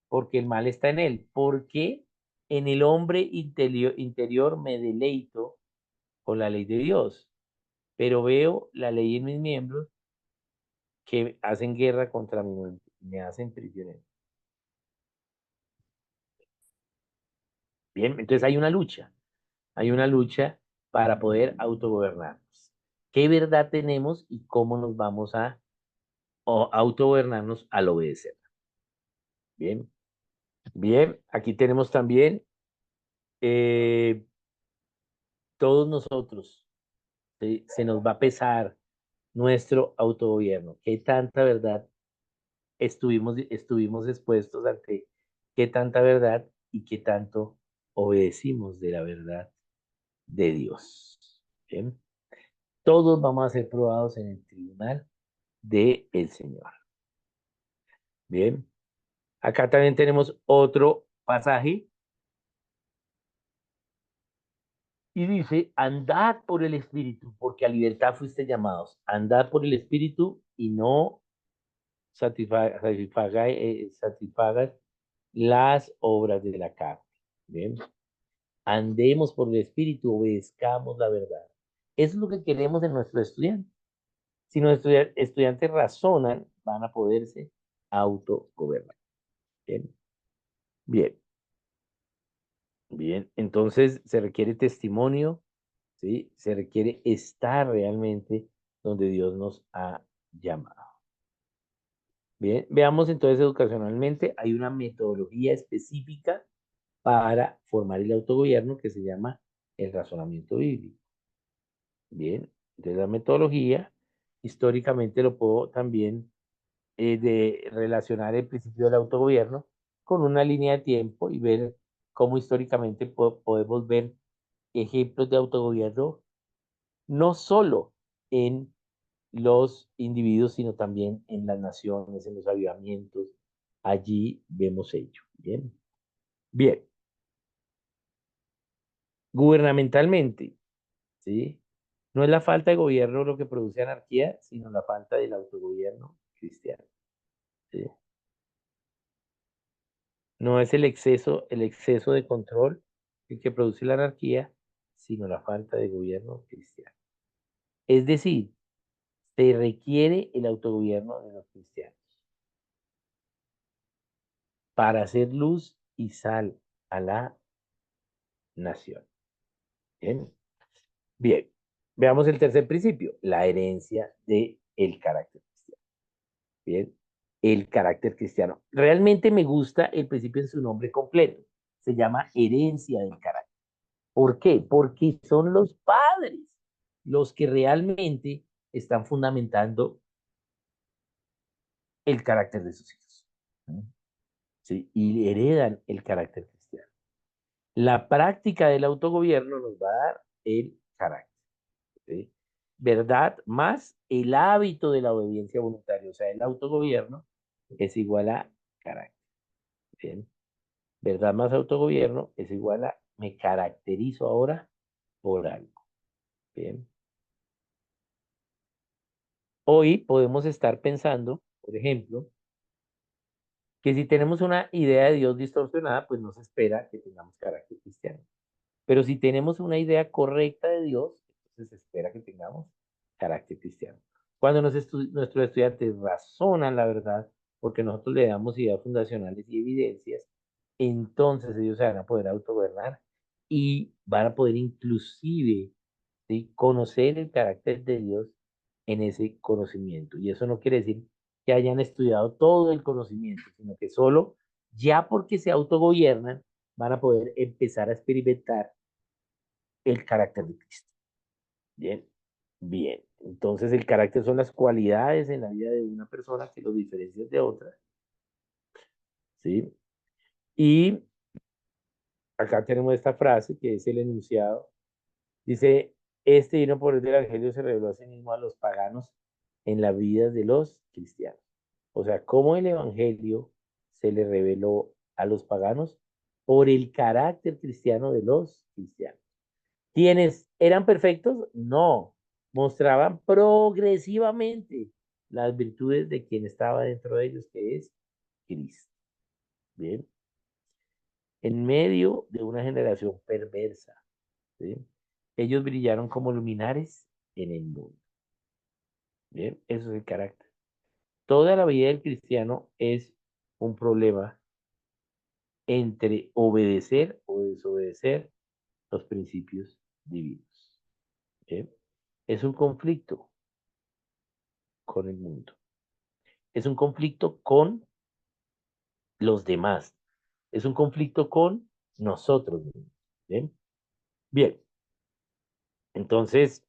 porque el mal está en él, porque en el hombre interior me deleito con la ley de Dios, pero veo la ley en mis miembros que hacen guerra contra mi mente, me hacen prisionero. Bien, entonces hay una lucha para poder autogobernarnos. ¿Qué verdad tenemos y cómo nos vamos a autogobernarnos al obedecer? Bien, bien, aquí tenemos también eh, todos nosotros, ¿sí? Se nos va a pesar nuestro autogobierno. ¿Qué tanta verdad estuvimos expuestos ante qué tanta verdad y qué tanto obedecimos de la verdad de Dios? Bien. Todos vamos a ser probados en el tribunal del Señor. Bien. Acá también tenemos otro pasaje y dice, andad por el Espíritu, porque a libertad fuiste llamados. Andad por el Espíritu y no satisfagas las obras de la carne. Bien. Andemos por el Espíritu, obedezcamos la verdad. Eso es lo que queremos en nuestros estudiantes. Si nuestros estudiantes razonan, van a poderse autogobernar. Bien, bien, bien. Entonces se requiere testimonio, ¿sí? Se requiere estar realmente donde Dios nos ha llamado. Bien, veamos entonces educacionalmente, hay una metodología específica para formar el autogobierno que se llama el razonamiento bíblico. Bien, entonces la metodología, históricamente lo puedo también de relacionar el principio del autogobierno con una línea de tiempo y ver cómo históricamente podemos ver ejemplos de autogobierno, no solo en los individuos, sino también en las naciones, en los avivamientos. Allí vemos ello. Bien, bien. Gubernamentalmente, ¿sí? No es la falta de gobierno lo que produce anarquía, sino la falta del autogobierno cristiano. ¿Sí? No es el exceso de control el que produce la anarquía, sino la falta de gobierno cristiano. Es decir, se requiere el autogobierno de los cristianos para hacer luz y sal a la nación. Bien, bien. Veamos el tercer principio, la herencia del carácter cristiano. Bien, el carácter cristiano. Realmente me gusta el principio en su nombre completo. Se llama herencia del carácter. ¿Por qué? Porque son los padres los que realmente están fundamentando el carácter de sus hijos. ¿Sí? Y heredan el carácter cristiano. La práctica del autogobierno nos va a dar el carácter. ¿Sí? ¿Verdad? Más el hábito de la obediencia voluntaria. O sea, el autogobierno es igual a carácter. ¿Bien? ¿Verdad? Más autogobierno es igual a me caracterizo ahora por algo. Bien. Hoy podemos estar pensando, por ejemplo, que si tenemos una idea de Dios distorsionada, pues no se espera que tengamos carácter cristiano. Pero si tenemos una idea correcta de Dios, entonces se espera que tengamos carácter cristiano. Cuando nuestros estudiantes razonan la verdad, porque nosotros le damos ideas fundacionales y evidencias, entonces ellos se van a poder autogobernar y van a poder inclusive ¿sí? Conocer el carácter de Dios en ese conocimiento. Y eso no quiere decir que hayan estudiado todo el conocimiento, sino que solo ya porque se autogobiernan van a poder empezar a experimentar el carácter de Cristo. Bien, bien. Entonces el carácter son las cualidades en la vida de una persona que los diferencian de otra, ¿sí? Y acá tenemos esta frase que es el enunciado. Dice, este vino por el Evangelio se reveló a sí mismo a los paganos en la vida de los cristianos. O sea, cómo el Evangelio se le reveló a los paganos por el carácter cristiano de los cristianos. ¿Quiénes eran perfectos? No, mostraban progresivamente las virtudes de quien estaba dentro de ellos, que es Cristo. Bien, en medio de una generación perversa, ¿sí? Ellos brillaron como luminares en el mundo. Bien, eso es el carácter. Toda la vida del cristiano es un problema entre obedecer o desobedecer los principios divinos. Bien, es un conflicto con el mundo. Es un conflicto con los demás. Es un conflicto con nosotros mismos. Bien, bien. Entonces,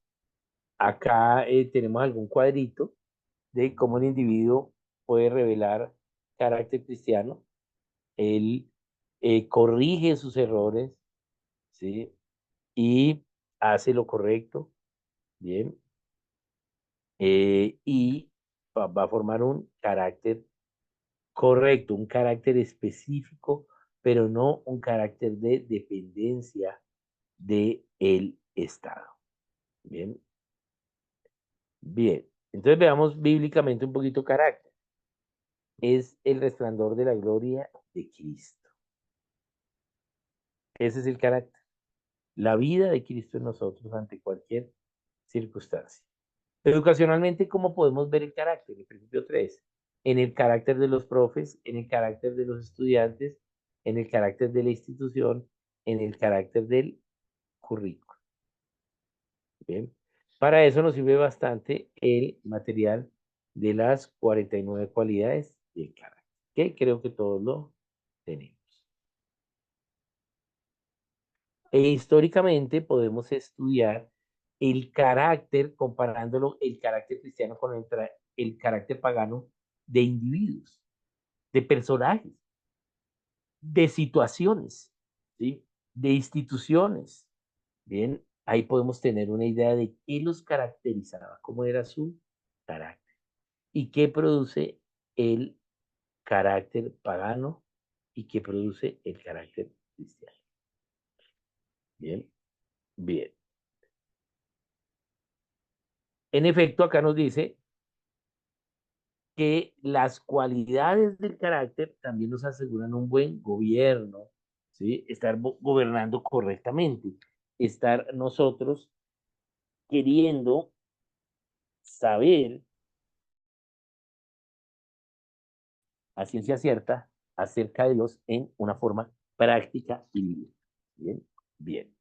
acá tenemos algún cuadrito de cómo el individuo puede revelar carácter cristiano. Él corrige sus errores, ¿sí? Y hace lo correcto, ¿bien? Y va a formar un carácter correcto, un carácter específico, pero no un carácter de dependencia del Estado. Bien, bien. Entonces veamos bíblicamente un poquito carácter. Es el resplandor de la gloria de Cristo. Ese es el carácter. La vida de Cristo en nosotros ante cualquier circunstancia. Educacionalmente, ¿cómo podemos ver el carácter? El principio 3. En el carácter de los profes, en el carácter de los estudiantes, en el carácter de la institución, en el carácter del currículo. Bien. Para eso nos sirve bastante el material de las 49 cualidades del carácter, que creo que todos lo tenemos. E históricamente podemos estudiar el carácter, comparándolo, el carácter cristiano con el carácter pagano de individuos, de personajes, de situaciones, ¿sí? De instituciones. Bien, ahí podemos tener una idea de qué los caracterizaba, cómo era su carácter y qué produce el carácter pagano y qué produce el carácter cristiano. Bien, bien. En efecto, acá nos dice que las cualidades del carácter también nos aseguran un buen gobierno, ¿sí? Estar gobernando correctamente, estar nosotros queriendo saber a ciencia cierta acerca de Dios en una forma práctica y libre. Bien, bien.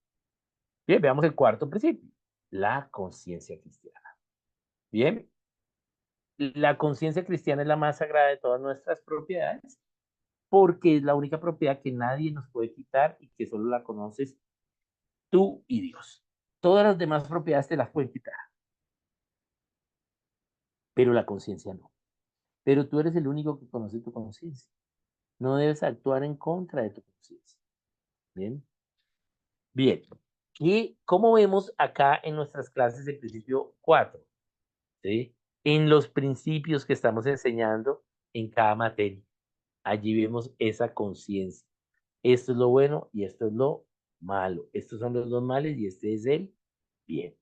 Bien, veamos el cuarto principio, la conciencia cristiana. Bien, la conciencia cristiana es la más sagrada de todas nuestras propiedades porque es la única propiedad que nadie nos puede quitar y que solo la conoces tú y Dios. Todas las demás propiedades te las pueden quitar, pero la conciencia no. Pero tú eres el único que conoce tu conciencia. No debes actuar en contra de tu conciencia. Bien, bien. Y como vemos acá en nuestras clases del principio 4, ¿sí? En los principios que estamos enseñando en cada materia. Allí vemos esa conciencia. Esto es lo bueno y esto es lo malo. Estos son los dos males y este es el bien.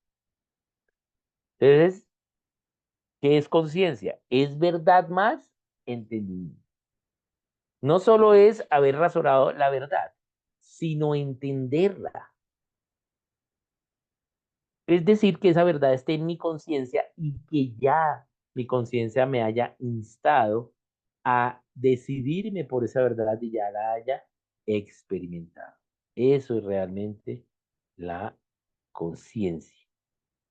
Entonces, ¿qué es conciencia? Es verdad más entendimiento. No solo es haber razonado la verdad, sino entenderla. Es decir, que esa verdad esté en mi conciencia y que ya mi conciencia me haya instado a decidirme por esa verdad y ya la haya experimentado. Eso es realmente la conciencia.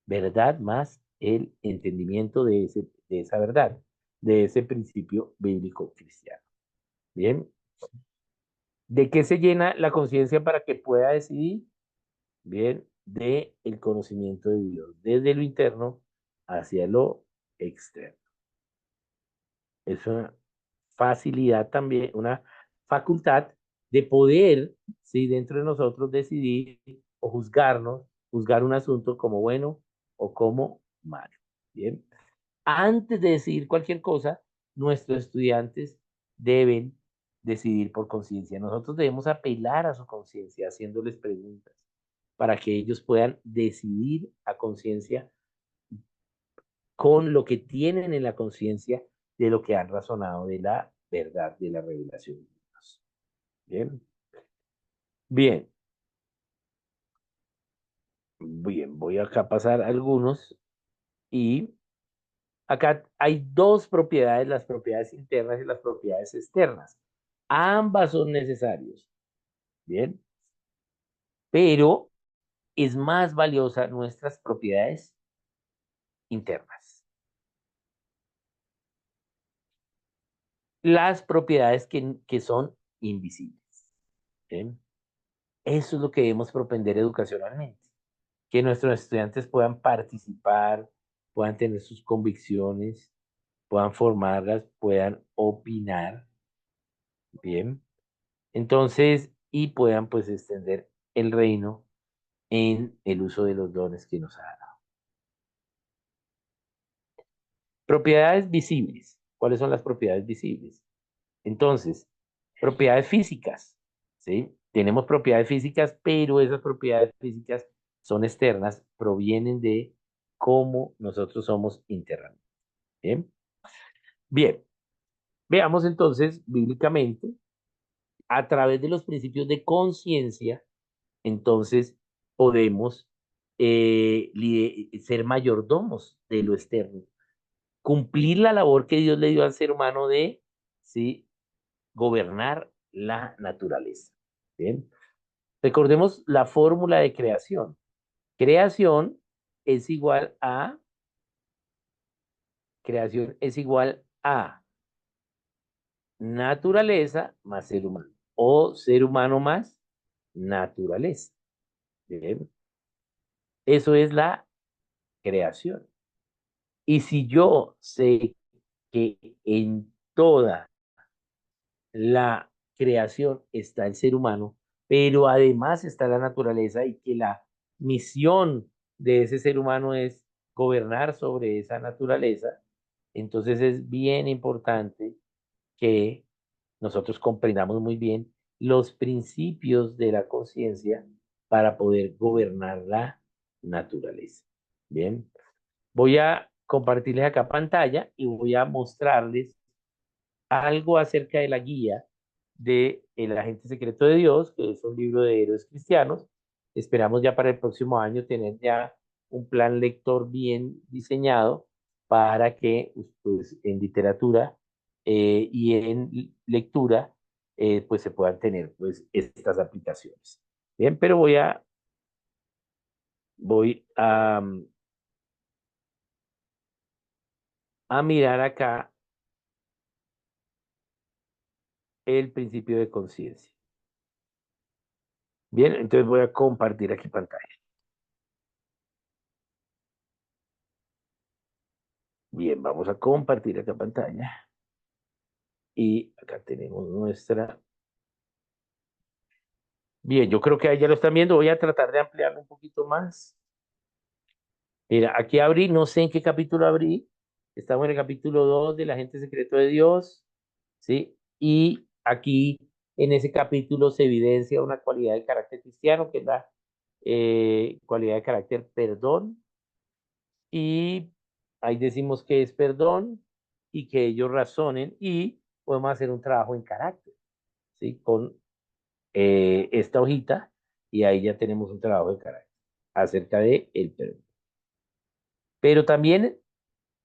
verdad más el entendimiento de esa verdad, de ese principio bíblico cristiano. Bien, ¿de qué se llena la conciencia para que pueda decidir? Bien, de el conocimiento de Dios, desde lo interno hacia lo externo. Es una facilidad también, una facultad de poder, ¿sí? Dentro de nosotros decidir o juzgarnos, juzgar un asunto como bueno o como malo. Bien, antes de decidir cualquier cosa, nuestros estudiantes deben decidir por conciencia. Nosotros debemos apelar a su conciencia haciéndoles preguntas para que ellos puedan decidir a conciencia con lo que tienen en la conciencia de lo que han razonado de la verdad, de la revelación de Dios. Bien, bien, bien, voy acá a pasar algunos y acá hay dos propiedades, las propiedades internas y las propiedades externas. Ambas son necesarias, bien, pero es más valiosa nuestras propiedades internas. Las propiedades que son invisibles. ¿Bien? Eso es lo que debemos propender educacionalmente, que nuestros estudiantes puedan participar, puedan tener sus convicciones, puedan formarlas, puedan opinar, ¿bien? Entonces, y puedan pues extender el reino en el uso de los dones que nos ha dado. Propiedades visibles. ¿Cuáles son las propiedades visibles? Entonces, propiedades físicas, ¿sí? Tenemos propiedades físicas, pero esas propiedades físicas son externas, provienen de cómo nosotros somos internamente. ¿Bien? Bien, veamos entonces bíblicamente, a través de los principios de conciencia, entonces podemos ser mayordomos de lo externo, cumplir la labor que Dios le dio al ser humano de, ¿sí? Gobernar la naturaleza. Bien. Recordemos la fórmula de creación. Creación es igual a, creación es igual a naturaleza más ser humano o ser humano más naturaleza. Bien. Eso es la creación. Y si yo sé que en toda la creación está el ser humano, pero además está la naturaleza y que la misión de ese ser humano es gobernar sobre esa naturaleza, entonces es bien importante que nosotros comprendamos muy bien los principios de la conciencia para poder gobernar la naturaleza. Bien, voy a compartirles acá pantalla y voy a mostrarles algo acerca de la guía de El Agente Secreto de Dios, que es un libro de héroes cristianos. Esperamos ya para el próximo año tener ya un plan lector bien diseñado para que pues, en literatura y en lectura pues se puedan tener pues estas aplicaciones. Bien, pero voy a mirar acá el principio de conciencia. Bien, entonces voy a compartir aquí pantalla. Bien, vamos a compartir esta pantalla. Y acá tenemos nuestra. Bien, yo creo que ahí ya lo están viendo. Voy a tratar de ampliarlo un poquito más. Mira, aquí abrí, no sé en qué capítulo abrí. Estamos en el capítulo 2 del Agente Secreto de Dios. ¿Sí? Y aquí en ese capítulo se evidencia una cualidad de carácter cristiano, que es la cualidad de carácter perdón. Y ahí decimos que es perdón y que ellos razonen y podemos hacer un trabajo en carácter, ¿sí? Con esta hojita y ahí ya tenemos un trabajo de carácter acerca de el perdón. Pero también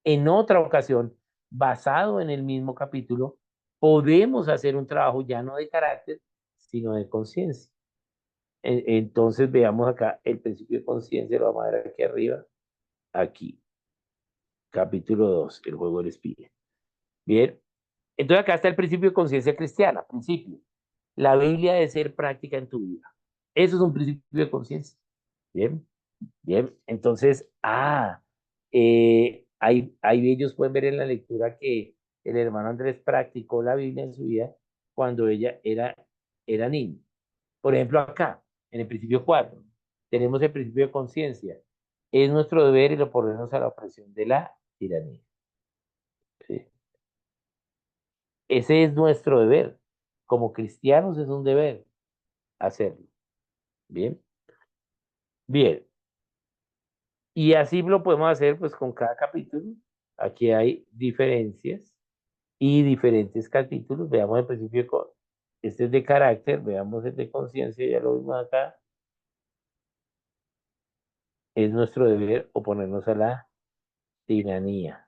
en otra ocasión, basado en el mismo capítulo, podemos hacer un trabajo ya no de carácter, sino de conciencia. Entonces veamos acá el principio de conciencia, lo vamos a ver aquí arriba. aquí, capítulo 2, el juego del espía. Bien, entonces acá está el principio de conciencia cristiana, principio. La Biblia debe ser práctica en tu vida. Eso es un principio de conciencia. Bien, bien. Entonces, ahí ellos pueden ver en la lectura que el hermano Andrés practicó la Biblia en su vida cuando ella era niño. Por ejemplo, acá, en el principio 4 tenemos el principio de conciencia. Es nuestro deber y lo oponernos a la opresión de la tiranía. ¿Sí? Ese es nuestro deber. Como cristianos es un deber hacerlo. Bien, bien. Y así lo podemos hacer pues con cada capítulo. Aquí hay diferencias y diferentes capítulos. Veamos el principio, este es de carácter, veamos el de conciencia, ya lo vimos acá. Es nuestro deber oponernos a la tiranía.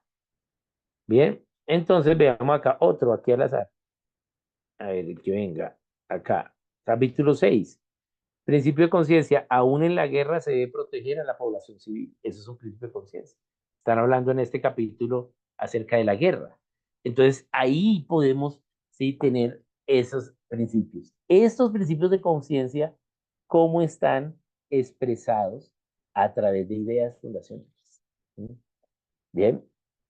Bien, entonces veamos acá otro, aquí al azar. A ver, el que venga acá. Capítulo 6. Principio de conciencia, aún en la guerra se debe proteger a la población civil. Eso es un principio de conciencia. Están hablando en este capítulo acerca de la guerra. Entonces, ahí podemos, sí, tener esos principios. Estos principios de conciencia, ¿cómo están expresados a través de ideas fundacionales? ¿Mm? Bien.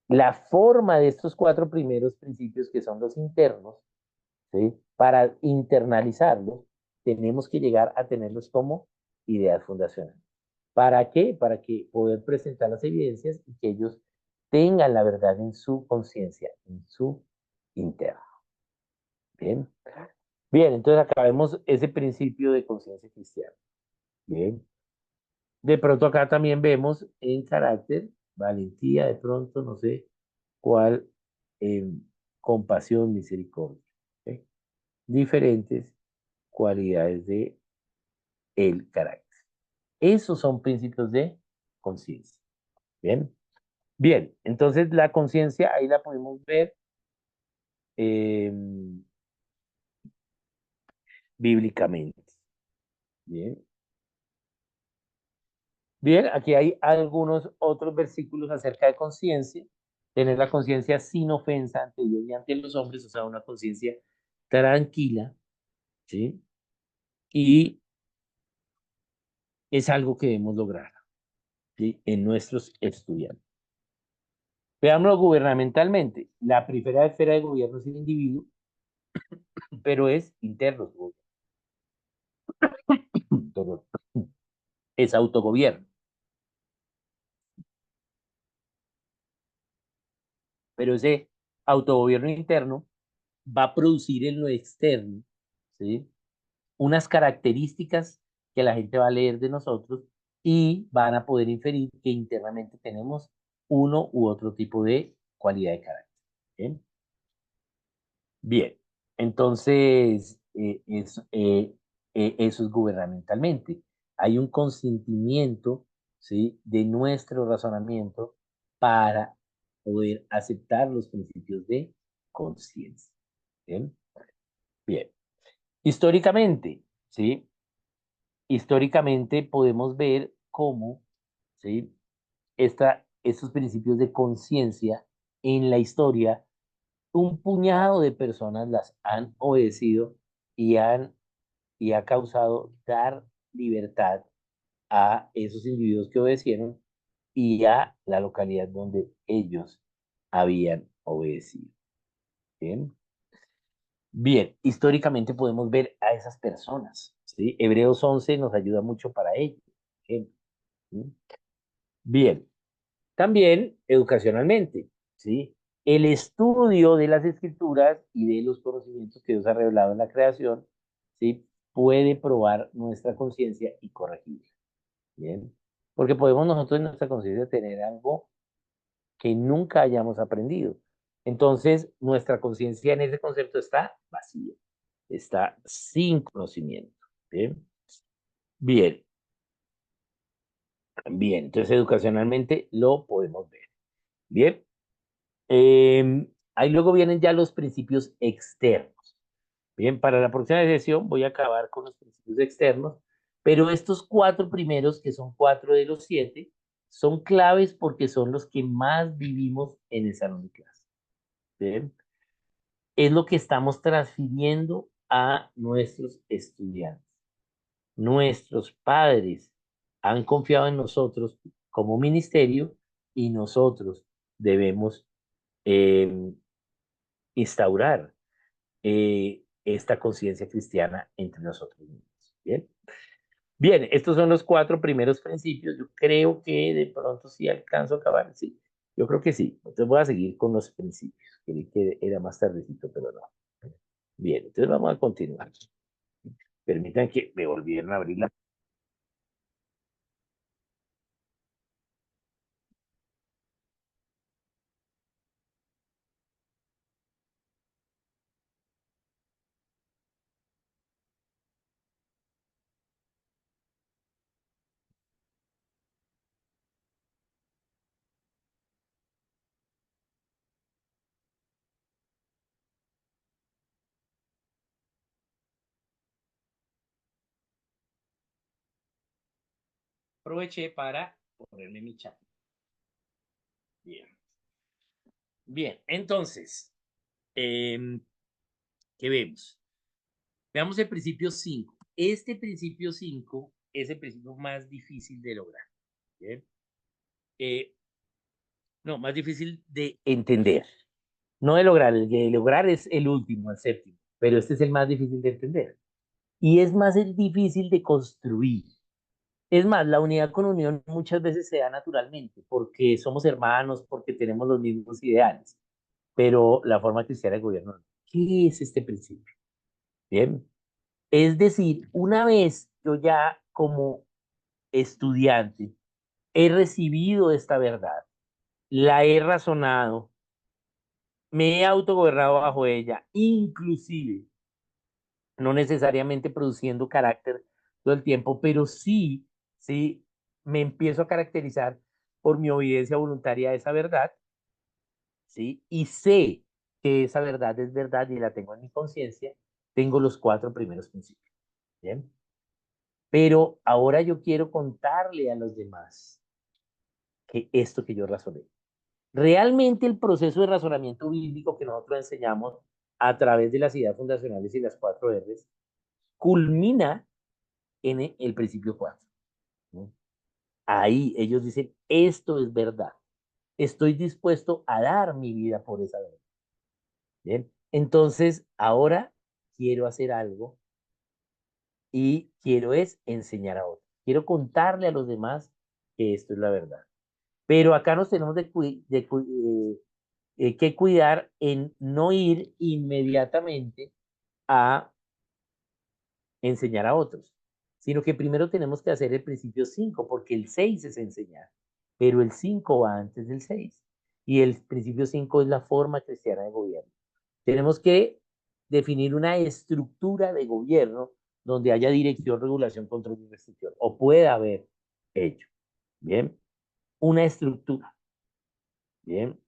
La forma de estos cuatro primeros principios, que son los internos, ¿sí? Para internalizarlos, tenemos que llegar a tenerlos como ideas fundacionales. ¿Para qué? Para que poder presentar las evidencias y que ellos tengan la verdad en su conciencia, en su interno. Bien. Bien, entonces acá vemos ese principio de conciencia cristiana. Bien. De pronto acá también vemos en carácter, valentía, de pronto, no sé cuál, eh, compasión, misericordia. ¿Ok? Diferentes cualidades de el carácter. Esos son principios de conciencia. Bien. Bien, entonces la conciencia ahí la podemos ver eh, bíblicamente. Bien. Bien, aquí hay algunos otros versículos acerca de conciencia. Tener la conciencia sin ofensa ante Dios y ante los hombres, o sea, una conciencia tranquila, ¿sí? Y es algo que debemos lograr, ¿sí? En nuestros estudiantes. Veámoslo gubernamentalmente. La primera esfera de gobierno es el individuo, pero es interno su gobierno, es autogobierno. Pero ese autogobierno interno va a producir en lo externo, ¿sí? Unas características que la gente va a leer de nosotros y van a poder inferir que internamente tenemos uno u otro tipo de cualidad de carácter. ¿Bien? Bien, entonces eso es gubernamentalmente. Hay un consentimiento, ¿sí? De nuestro razonamiento para poder aceptar los principios de conciencia. Bien, bien. Históricamente, ¿sí? Históricamente podemos ver cómo, ¿sí? Estos principios de conciencia en la historia, un puñado de personas las han obedecido y y ha causado dar libertad a esos individuos que obedecieron y a la localidad donde ellos habían obedecido. Bien, bien, históricamente podemos ver a esas personas, ¿sí? Hebreos 11 nos ayuda mucho para ello. Bien, ¿sí? Bien, también educacionalmente, ¿sí? El estudio de las escrituras y de los conocimientos que Dios ha revelado en la creación, ¿sí? Puede probar nuestra conciencia y corregirla, ¿bien? Porque podemos nosotros en nuestra conciencia tener algo que nunca hayamos aprendido. Entonces, nuestra conciencia en ese concepto está vacía, está sin conocimiento, ¿bien? Bien, bien. Entonces, educacionalmente lo podemos ver, ¿bien? Ahí luego vienen ya los principios externos. Bien, para la próxima sesión voy a acabar con los principios externos, pero estos cuatro primeros, que son cuatro de los siete, son claves porque son los que más vivimos en el salón de clase. ¿Bien? Es lo que estamos transfiriendo a nuestros estudiantes. Nuestros padres han confiado en nosotros como ministerio y nosotros debemos eh, instaurar esta conciencia cristiana entre nosotros mismos. ¿Bien? Bien, estos son los 4 primeros principios. Yo creo que de pronto sí alcanzo a acabar. Sí, yo creo que sí. Entonces voy a seguir con los principios. Creí que era más tardecito, pero no. Bien, entonces vamos a continuar. Permitan que me volvieran a abrir la. Aproveché para ponerme mi chat. Bien. Bien, entonces, ¿qué vemos? Veamos el principio 5. Este principio 5 es el principio más difícil de lograr. ¿Bien? Eh, no, más difícil de entender. No de lograr, el de lograr es el último, el séptimo, pero este es el más difícil de entender. Y es más el difícil de construir. Es más, la unidad con unión muchas veces se da naturalmente, porque somos hermanos, porque tenemos los mismos ideales, pero la forma cristiana de gobierno, no. ¿Qué es este principio? Bien, es decir, una vez yo ya como estudiante he recibido esta verdad, la he razonado, me he autogobernado bajo ella, inclusive, no necesariamente produciendo carácter todo el tiempo, pero sí, sí, me empiezo a caracterizar por mi obediencia voluntaria a esa verdad, ¿sí? Y sé que esa verdad es verdad y la tengo en mi conciencia, tengo los 4 primeros principios, ¿bien? Pero ahora yo quiero contarle a los demás que esto que yo razoné. Realmente el proceso de razonamiento bíblico que nosotros enseñamos a través de las ideas fundacionales y las 4 R's culmina en el principio 4. ¿No? Ahí ellos dicen, esto es verdad. Estoy dispuesto a dar mi vida por esa verdad. Bien, entonces ahora quiero hacer algo y quiero es enseñar a otros. Quiero contarle a los demás que esto es la verdad. Pero acá nos tenemos que cuidar en no ir inmediatamente a enseñar a otros, sino que primero tenemos que hacer el principio 5 porque el 6 es enseñar, pero el 5 va antes del 6 y el principio 5 es la forma cristiana de gobierno. Tenemos que definir una estructura de gobierno donde haya dirección, regulación, control y restricción, o pueda haber ello. Bien, una estructura. Bien,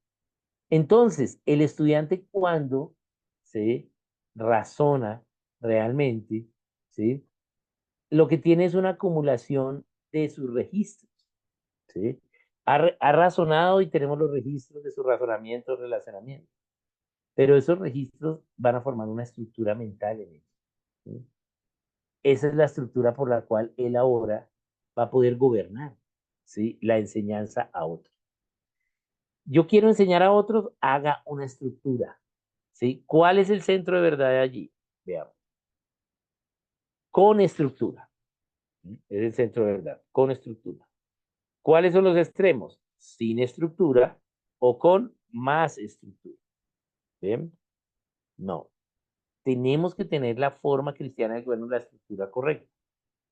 entonces el estudiante cuando se razona realmente, ¿sí? Lo que tiene es una acumulación de sus registros, ¿sí? Ha razonado y tenemos los registros de su razonamiento, relacionamiento, pero esos registros van a formar una estructura mental en él, ¿sí? Esa es la estructura por la cual él ahora va a poder gobernar, ¿sí? La enseñanza a otros. Yo quiero enseñar a otros, haga una estructura, ¿sí? ¿Cuál es el centro de verdad de allí? Veamos. Con estructura. ¿Sí? Es el centro de verdad, con estructura. ¿Cuáles son los extremos? Sin estructura o con más estructura. ¿Bien? No. Tenemos que tener la forma cristiana de gobierno, la estructura correcta.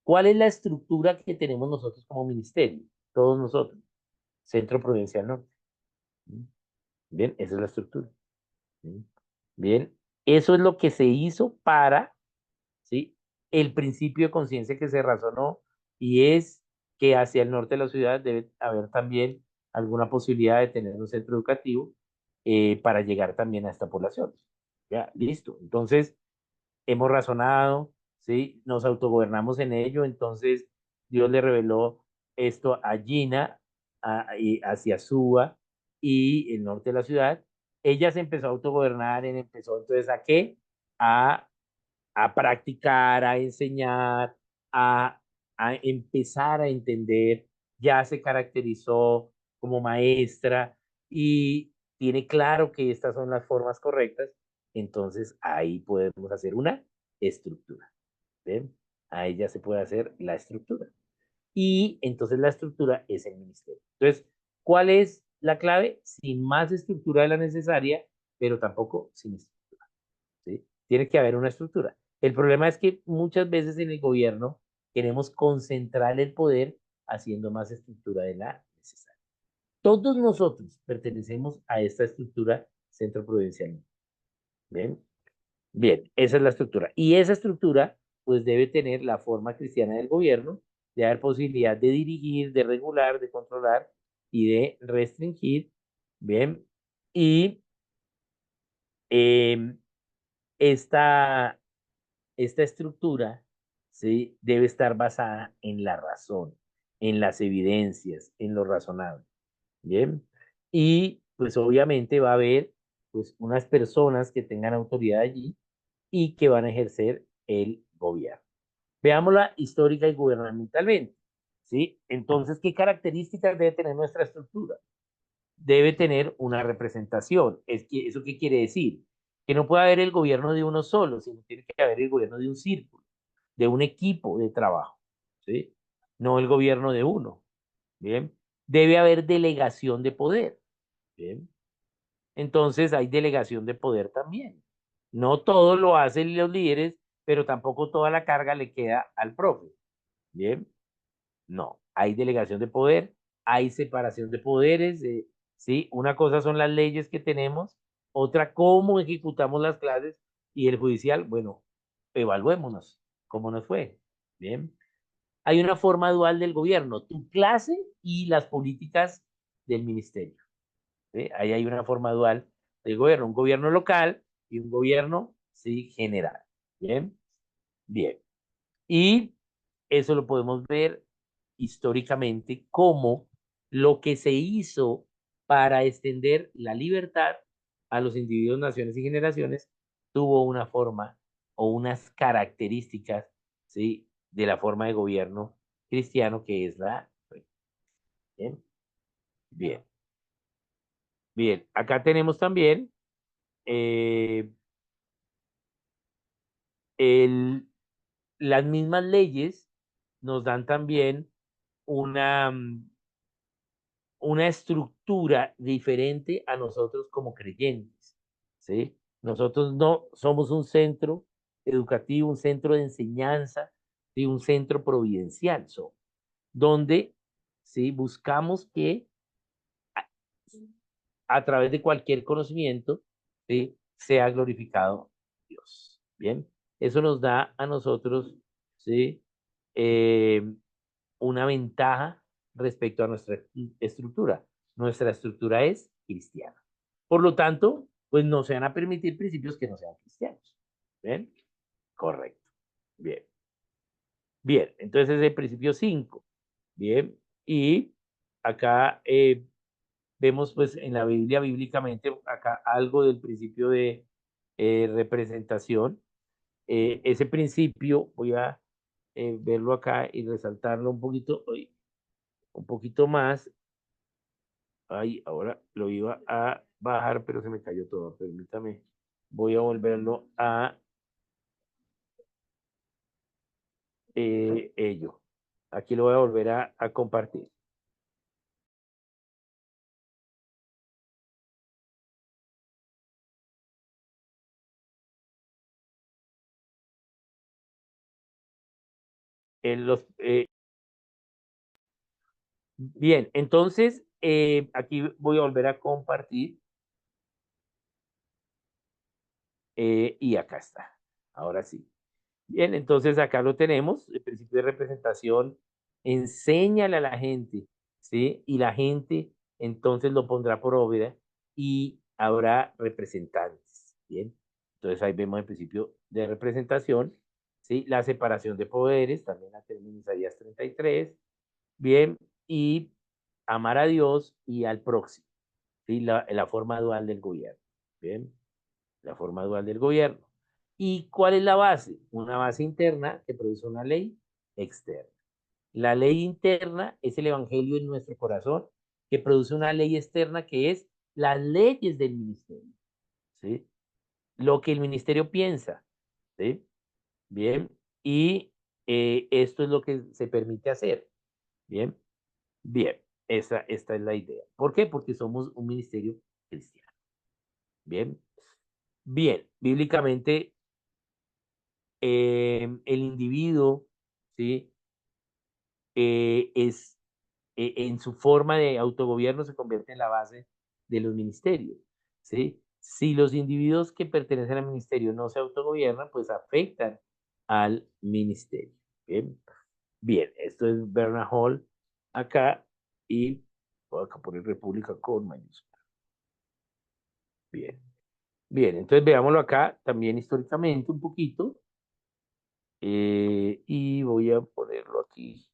¿Cuál es la estructura que tenemos nosotros como ministerio? Todos nosotros. Centro Provincial Norte. Bien, esa es la estructura. Bien, eso es lo que se hizo para, ¿sí? El principio de conciencia que se razonó y es que hacia el norte de la ciudad debe haber también alguna posibilidad de tener un centro educativo para llegar también a esta población. Ya, listo. Entonces, hemos razonado, ¿sí? Nos autogobernamos en ello, entonces Dios le reveló esto a Gina, y hacia Suba y el norte de la ciudad, ella se empezó a autogobernar, empezó entonces ¿a qué? A, a practicar, a enseñar, a, a empezar a entender, ya se caracterizó como maestra y tiene claro que estas son las formas correctas, entonces ahí podemos hacer una estructura. ¿Ven? Ahí ya se puede hacer la estructura. Y entonces la estructura es el ministerio. Entonces, ¿cuál es la clave? Sin más estructura de la necesaria, pero tampoco sin estructura. ¿Sí? Tiene que haber una estructura. El problema es que muchas veces en el gobierno queremos concentrar el poder haciendo más estructura de la necesaria. Todos nosotros pertenecemos a esta estructura centro prudencial. ¿Ven? Bien, esa es la estructura. Y esa estructura, pues debe tener la forma cristiana del gobierno, de dar posibilidad de dirigir, de regular, de controlar y de restringir. Bien, y eh, esta, esta estructura, ¿sí? Debe estar basada en la razón, en las evidencias, en lo razonable. Bien, y pues obviamente va a haber pues unas personas que tengan autoridad allí y que van a ejercer el gobierno. Veámosla histórica y gubernamentalmente, ¿sí? Entonces, ¿qué características debe tener nuestra estructura? Debe tener una representación. ¿Eso qué quiere decir? Que no puede haber el gobierno de uno solo, sino tiene que haber el gobierno de un círculo, de un equipo de trabajo, ¿sí? No el gobierno de uno, ¿bien? Debe haber delegación de poder, ¿bien? Entonces hay delegación de poder también. No todo lo hacen los líderes, pero tampoco toda la carga le queda al profe. Bien, no, hay delegación de poder, hay separación de poderes, ¿sí? Una cosa son las leyes que tenemos, otra cómo ejecutamos las clases y el judicial, bueno, evaluémonos cómo nos fue. Bien, hay una forma dual del gobierno, tu clase y las políticas del ministerio. ¿Sí? Ahí hay una forma dual del gobierno, un gobierno local y un gobierno, sí, general. Bien, bien. Y eso lo podemos ver históricamente como lo que se hizo para extender la libertad a los individuos, naciones y generaciones tuvo una forma o unas características, ¿sí? De la forma de gobierno cristiano que es la... Bien, bien, bien. Acá tenemos también eh, el, las mismas leyes nos dan también una, una estructura diferente a nosotros como creyentes, ¿sí? Nosotros no somos un centro educativo, un centro de enseñanza, ¿sí? Un centro providencial, donde, ¿sí? Buscamos que a través de cualquier conocimiento, ¿sí? Sea glorificado Dios. Bien, eso nos da a nosotros, ¿sí? Eh, una ventaja respecto a nuestra estructura. Nuestra estructura es cristiana. Por lo tanto, pues no se van a permitir principios que no sean cristianos. ¿Bien? Correcto. Bien. Bien, entonces es el principio 5. Bien, y acá vemos pues en la Biblia, bíblicamente, acá algo del principio de representación. Ese principio, voy a verlo acá y resaltarlo un poquito más. Ay, ahora lo iba a bajar, pero se me cayó todo. Permítame. Voy a volverlo a ello. Aquí lo voy a volver a compartir. Bien, entonces aquí voy a volver a compartir y acá está. Ahora sí. Bien, entonces acá lo tenemos, el principio de representación, enséñale a la gente, ¿sí? Y la gente entonces lo pondrá por obra y habrá representantes, ¿bien? Entonces ahí vemos el principio de representación, ¿sí? La separación de poderes, también la tenemos en Isaías 33, ¿bien? Y amar a Dios y al próximo, ¿sí? La forma dual del gobierno, ¿bien? La forma dual del gobierno. ¿Y cuál es la base? Una base interna que produce una ley externa. La ley interna es el evangelio en nuestro corazón, que produce una ley externa que es las leyes del ministerio, ¿sí? Lo que el ministerio piensa, ¿sí? Bien, y esto es lo que se permite hacer, ¿bien? Bien, esta es la idea. ¿Por qué? Porque somos un ministerio cristiano, ¿bien? Bien, bíblicamente el individuo, ¿sí? Es en su forma de autogobierno se convierte en la base de los ministerios, ¿sí? Si los individuos que pertenecen al ministerio no se autogobiernan, pues afectan al ministerio. Bien, bien, esto es Bernard Hall acá y voy acá poner República con mayúscula. Bien, bien, entonces veámoslo acá también históricamente un poquito y voy a ponerlo aquí.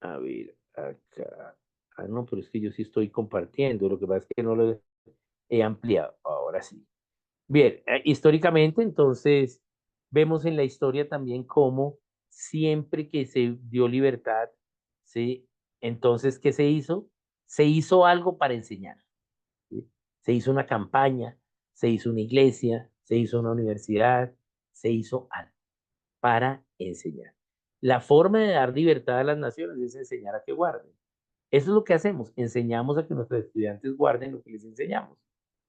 A ver, acá. Ah, no, pero es que yo sí estoy compartiendo. Lo que pasa es que no lo he ampliado. Ahora sí. Bien, históricamente, entonces, vemos en la historia también cómo siempre que se dio libertad, ¿sí? Entonces, ¿qué se hizo? Se hizo algo para enseñar, ¿sí? Se hizo una campaña, se hizo una iglesia, se hizo una universidad, se hizo algo para enseñar. La forma de dar libertad a las naciones es enseñar a que guarden. Eso es lo que hacemos, enseñamos a que nuestros estudiantes guarden lo que les enseñamos,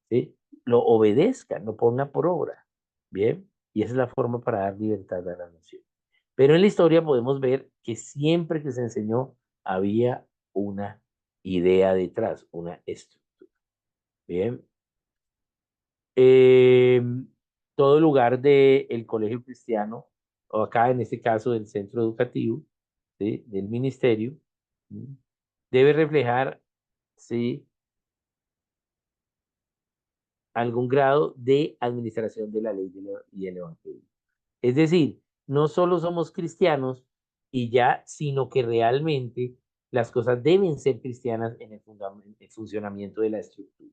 ¿sí? Lo obedezcan, lo pongan por obra, ¿bien? Y esa es la forma para dar libertad a la nación. Pero en la historia podemos ver que siempre que se enseñó había una idea detrás, una estructura, ¿bien? Eh, Todo lugar del colegio cristiano, o acá en este caso del centro educativo, ¿sí? Del ministerio, ¿sí? Debe reflejar, ¿sí? Algún grado de administración de la ley y el evangelio. Es decir, no solo somos cristianos y ya, sino que realmente las cosas deben ser cristianas en el funcionamiento de la estructura.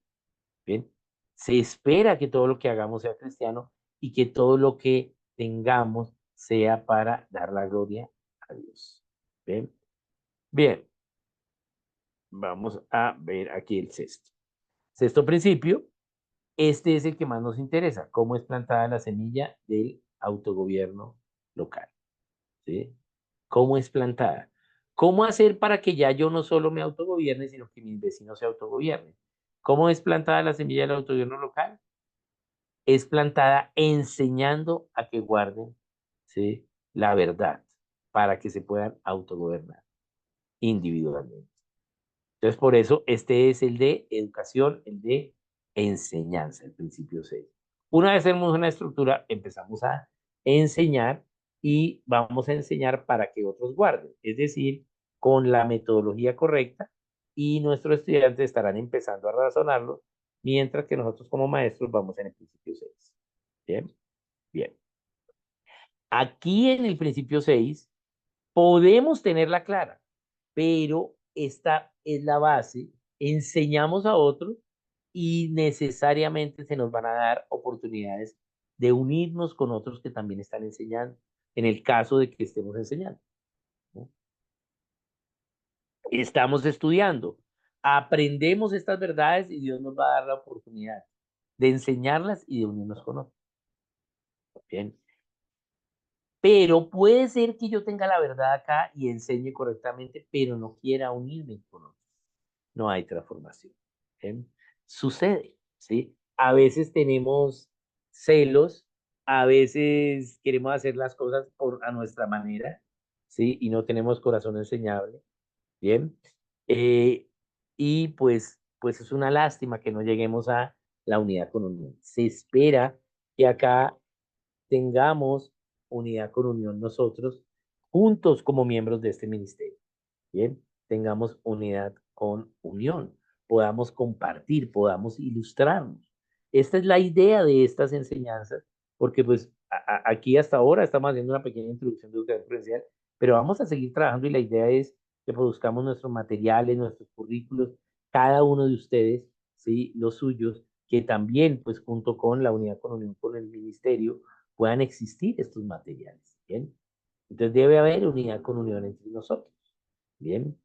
Bien, se espera que todo lo que hagamos sea cristiano y que todo lo que tengamos sea para dar la gloria a Dios. Bien, bien, vamos a ver aquí el sexto. Sexto principio, este es el que más nos interesa, cómo es plantada la semilla del autogobierno local. ¿Sí? ¿Cómo es plantada? ¿Cómo hacer para que ya yo no solo me autogobierne, sino que mis vecinos se autogobiernen? ¿Cómo es plantada la semilla del autogobierno local? Es plantada enseñando a que guarden, ¿sí? La verdad para que se puedan autogobernar individualmente. Entonces, por eso, este es el de educación, el de enseñanza, el principio 6. Una vez tenemos una estructura, empezamos a enseñar y vamos a enseñar para que otros guarden, es decir, con la metodología correcta y nuestros estudiantes estarán empezando a razonarlo, mientras que nosotros como maestros vamos en el principio 6. Bien, bien. Aquí en el principio 6 podemos tenerla clara, pero esta es la base. Enseñamos a otros y necesariamente se nos van a dar oportunidades de unirnos con otros que también están enseñando, en el caso de que estemos enseñando, ¿no? Estamos estudiando, aprendemos estas verdades y Dios nos va a dar la oportunidad de enseñarlas y de unirnos con otros. Bien. Pero puede ser que yo tenga la verdad acá y enseñe correctamente, pero no quiera unirme con otros. No hay transformación. ¿Sí? Sucede, ¿sí? A veces tenemos celos, a veces queremos hacer las cosas a nuestra manera, ¿sí? Y no tenemos corazón enseñable, ¿bien? Eh, y pues es una lástima que no lleguemos a la unidad con unión. Se espera que acá tengamos unidad con unión nosotros, juntos como miembros de este ministerio. Bien, tengamos unidad con unión, podamos compartir, podamos ilustrarnos. Esta es la idea de estas enseñanzas, porque pues aquí hasta ahora estamos haciendo una pequeña introducción de educación diferencial, pero vamos a seguir trabajando y la idea es que produzcamos nuestros materiales, nuestros currículos, cada uno de ustedes, ¿sí? Los suyos, que también, pues junto con la unidad con unión con el ministerio, puedan existir estos materiales, ¿bien? Entonces debe haber unidad con unión entre nosotros, ¿bien?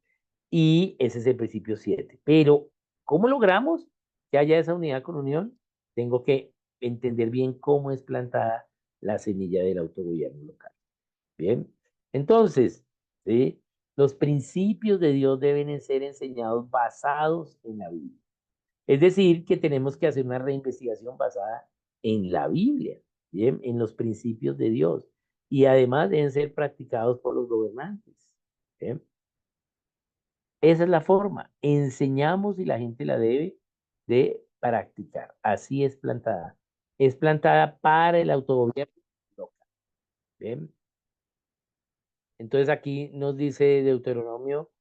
Y ese es el principio 7. Pero, ¿cómo logramos que haya esa unidad con unión? Tengo que entender bien cómo es plantada la semilla del autogobierno local. Bien, entonces, ¿sí? Los principios de Dios deben ser enseñados basados en la Biblia. Es decir, que tenemos que hacer una reinvestigación basada en la Biblia, ¿bien? En los principios de Dios. Y además deben ser practicados por los gobernantes. ¿Bien? Esa es la forma. Enseñamos y la gente la debe de practicar. Así es plantada. Es plantada para el autogobierno local. ¿Bien? Entonces aquí nos dice Deuteronomio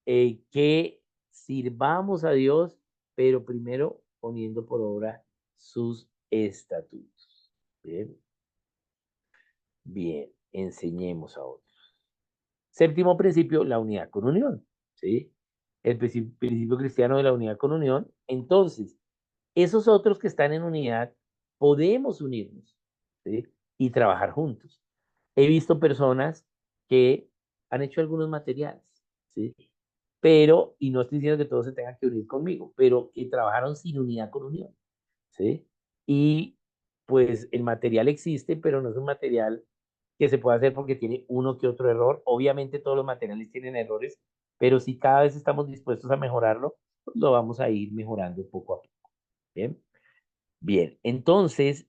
que sirvamos a Dios, pero primero poniendo por obra sus estatutos. Bien, bien, enseñemos a otros. Séptimo principio, la unidad con unión. ¿Sí? El principio cristiano de la unidad con unión. Entonces, esos otros que están en unidad, podemos unirnos, ¿sí? Y trabajar juntos. He visto personas que han hecho algunos materiales, ¿sí? Pero, y no estoy diciendo que todos se tengan que unir conmigo, pero que trabajaron sin unidad con unión, ¿sí? Y pues el material existe, pero no es un material que se puede hacer porque tiene uno que otro error. Obviamente todos los materiales tienen errores, pero si cada vez estamos dispuestos a mejorarlo, pues lo vamos a ir mejorando poco a poco. Bien, bien. Entonces,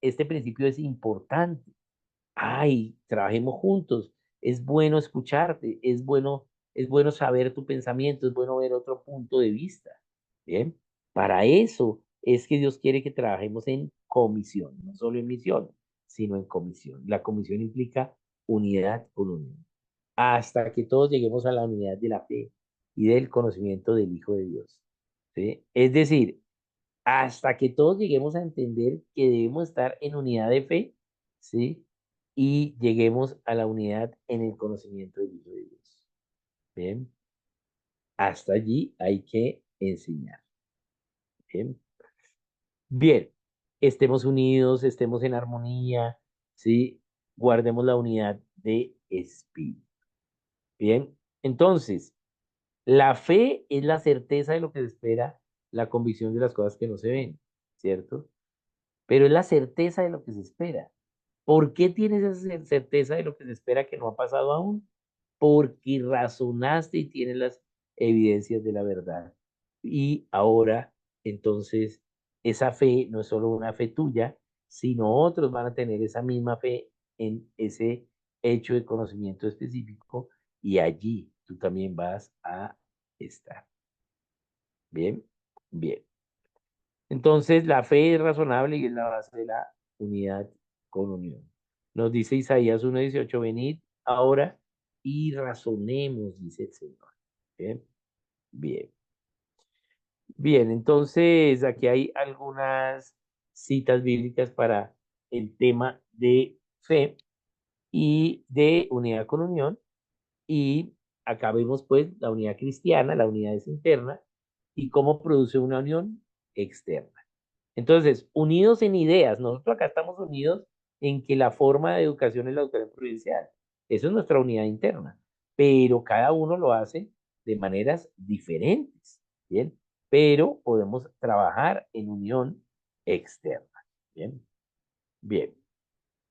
este principio es importante. Ay, trabajemos juntos. Es bueno escucharte, es bueno saber tu pensamiento, es bueno ver otro punto de vista. Bien, para eso es que Dios quiere que trabajemos en comisión, no solo en misión, sino en comisión. La comisión implica unidad con unión, hasta que todos lleguemos a la unidad de la fe y del conocimiento del Hijo de Dios. ¿Sí? Es decir, hasta que todos lleguemos a entender que debemos estar en unidad de fe, ¿sí? Y lleguemos a la unidad en el conocimiento del Hijo de Dios. Bien, hasta allí hay que enseñar. Bien, bien, estemos unidos, estemos en armonía, ¿sí? Guardemos la unidad de espíritu. Bien, entonces, la fe es la certeza de lo que se espera, la convicción de las cosas que no se ven, ¿cierto? Pero es la certeza de lo que se espera. ¿Por qué tienes esa certeza de lo que se espera que no ha pasado aún? Porque razonaste y tienes las evidencias de la verdad. Y ahora, entonces, esa fe no es solo una fe tuya, sino otros van a tener esa misma fe en ese hecho de conocimiento específico y allí tú también vas a estar. Bien, bien. Entonces, la fe es razonable y es la base de la unidad con unión. Nos dice Isaías 1:18, venid ahora y razonemos, dice el Señor. Bien, bien, bien. Entonces, aquí hay algunas citas bíblicas para el tema de fe y de unidad con unión. Y acá vemos pues la unidad cristiana, la unidad es interna y cómo produce una unión externa. Entonces, unidos en ideas, nosotros acá estamos unidos en que la forma de educación es la educación provincial. Eso es nuestra unidad interna, pero cada uno lo hace de maneras diferentes, ¿bien? Pero podemos trabajar en unión externa, ¿bien? Bien,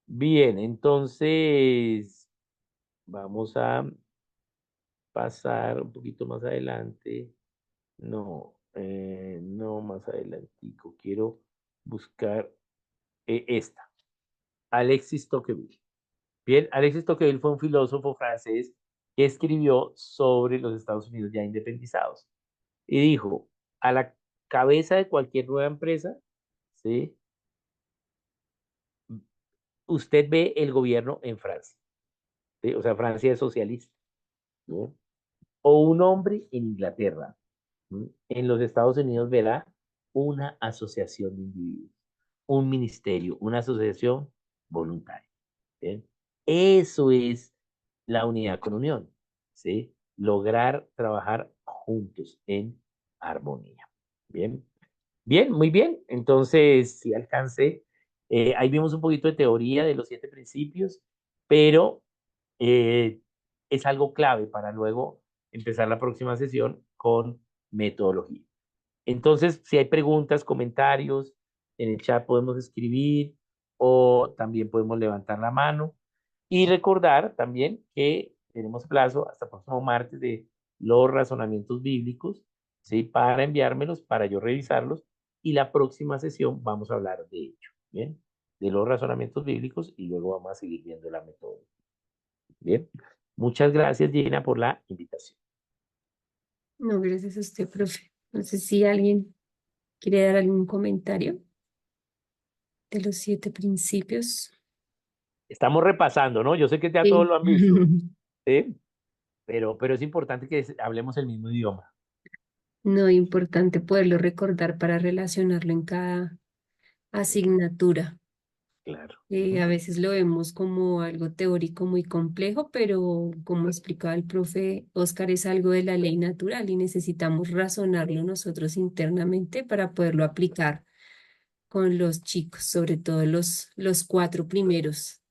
bien, entonces vamos a pasar un poquito más adelante. No, no más adelantico, quiero buscar esta. Alexis Tocqueville. Bien, Alexis Tocqueville fue un filósofo francés que escribió sobre los Estados Unidos ya independizados y dijo, a la cabeza de cualquier nueva empresa, ¿sí? Usted ve el gobierno en Francia, ¿sí? O sea, Francia es socialista, ¿no? O un hombre en Inglaterra, ¿no? En los Estados Unidos verá una asociación de individuos, un ministerio, una asociación voluntaria. ¿Bien? Eso es la unidad con unión, ¿sí? lograr trabajar juntos en armonía. Bien, bien, muy bien. Entonces, sí alcancé. Ahí vimos un poquito de teoría de los 7 principios, pero es algo clave para luego empezar la próxima sesión con metodología. Entonces, si hay preguntas, comentarios, en el chat podemos escribir o también podemos levantar la mano. Y recordar también que tenemos plazo hasta el próximo martes de los razonamientos bíblicos, ¿sí? Para enviármelos, para yo revisarlos. Y la próxima sesión vamos a hablar de ello, ¿bien? De los razonamientos bíblicos y luego vamos a seguir viendo la metodología. Bien. Muchas gracias, Gina, por la invitación. No, gracias a usted, profe. No sé si alguien quiere dar algún comentario de los 7 principios. Estamos repasando, ¿no? Yo sé que ya todos Sí. lo han visto, ¿sí? Pero es importante que hablemos el mismo idioma. No, importante poderlo recordar para relacionarlo en cada asignatura. Claro. A veces lo vemos como algo teórico muy complejo, pero como explicaba el profe Oscar, es algo de la ley natural y necesitamos razonarlo nosotros internamente para poderlo aplicar con los chicos, sobre todo los 4 primeros.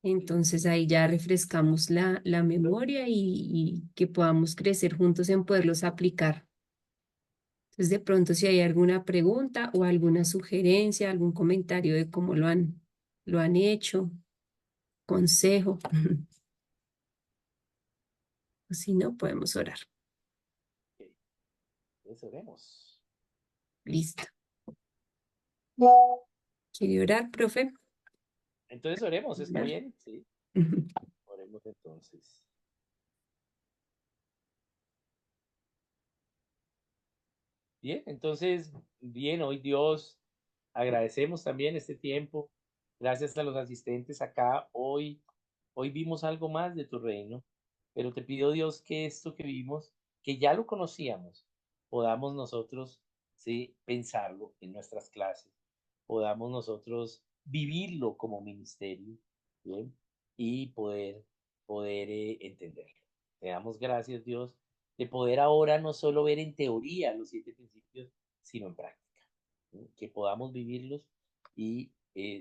Entonces ahí ya refrescamos la memoria y que podamos crecer juntos en poderlos aplicar. Entonces de pronto si hay alguna pregunta o alguna sugerencia, algún comentario de cómo lo han hecho, consejo, o si no, podemos orar. Entonces oremos. Listo. ¿Quiere orar, profe? Entonces oremos, ¿está Ya. bien? Sí. Oremos entonces. Bien, entonces, bien, hoy Dios, agradecemos también este tiempo. Gracias a los asistentes acá. Hoy vimos algo más de tu reino, pero te pido Dios que esto que vimos, que ya lo conocíamos, podamos nosotros, sí, pensarlo en nuestras clases, podamos nosotros vivirlo como ministerio, ¿bien? Y poder entenderlo. Te damos gracias, Dios, de poder ahora no solo ver en teoría los 7 principios, sino en práctica, ¿sí? Que podamos vivirlos y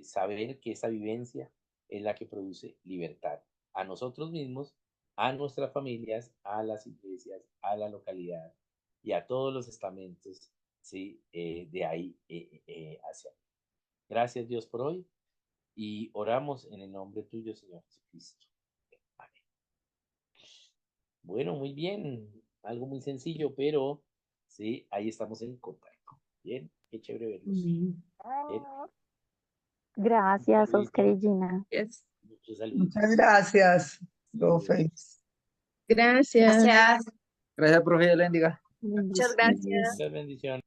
saber que esa vivencia es la que produce libertad a nosotros mismos, a nuestras familias, a las iglesias, a la localidad y a todos los estamentos, ¿sí? De ahí hacia. Gracias, Dios, por hoy y oramos en el nombre tuyo, Señor Jesucristo. Amén. Bueno, muy bien. Algo muy sencillo, pero sí, ahí estamos en contacto. Bien, qué chévere verlos. Bien. Bien, Gracias, Oscar y saluditos, Gina. Yes. muchos saluditos. Muchas gracias, profe. Saludos. Gracias. Gracias, profe, Dios le bendiga. Bendiciones. Muchas bendiciones.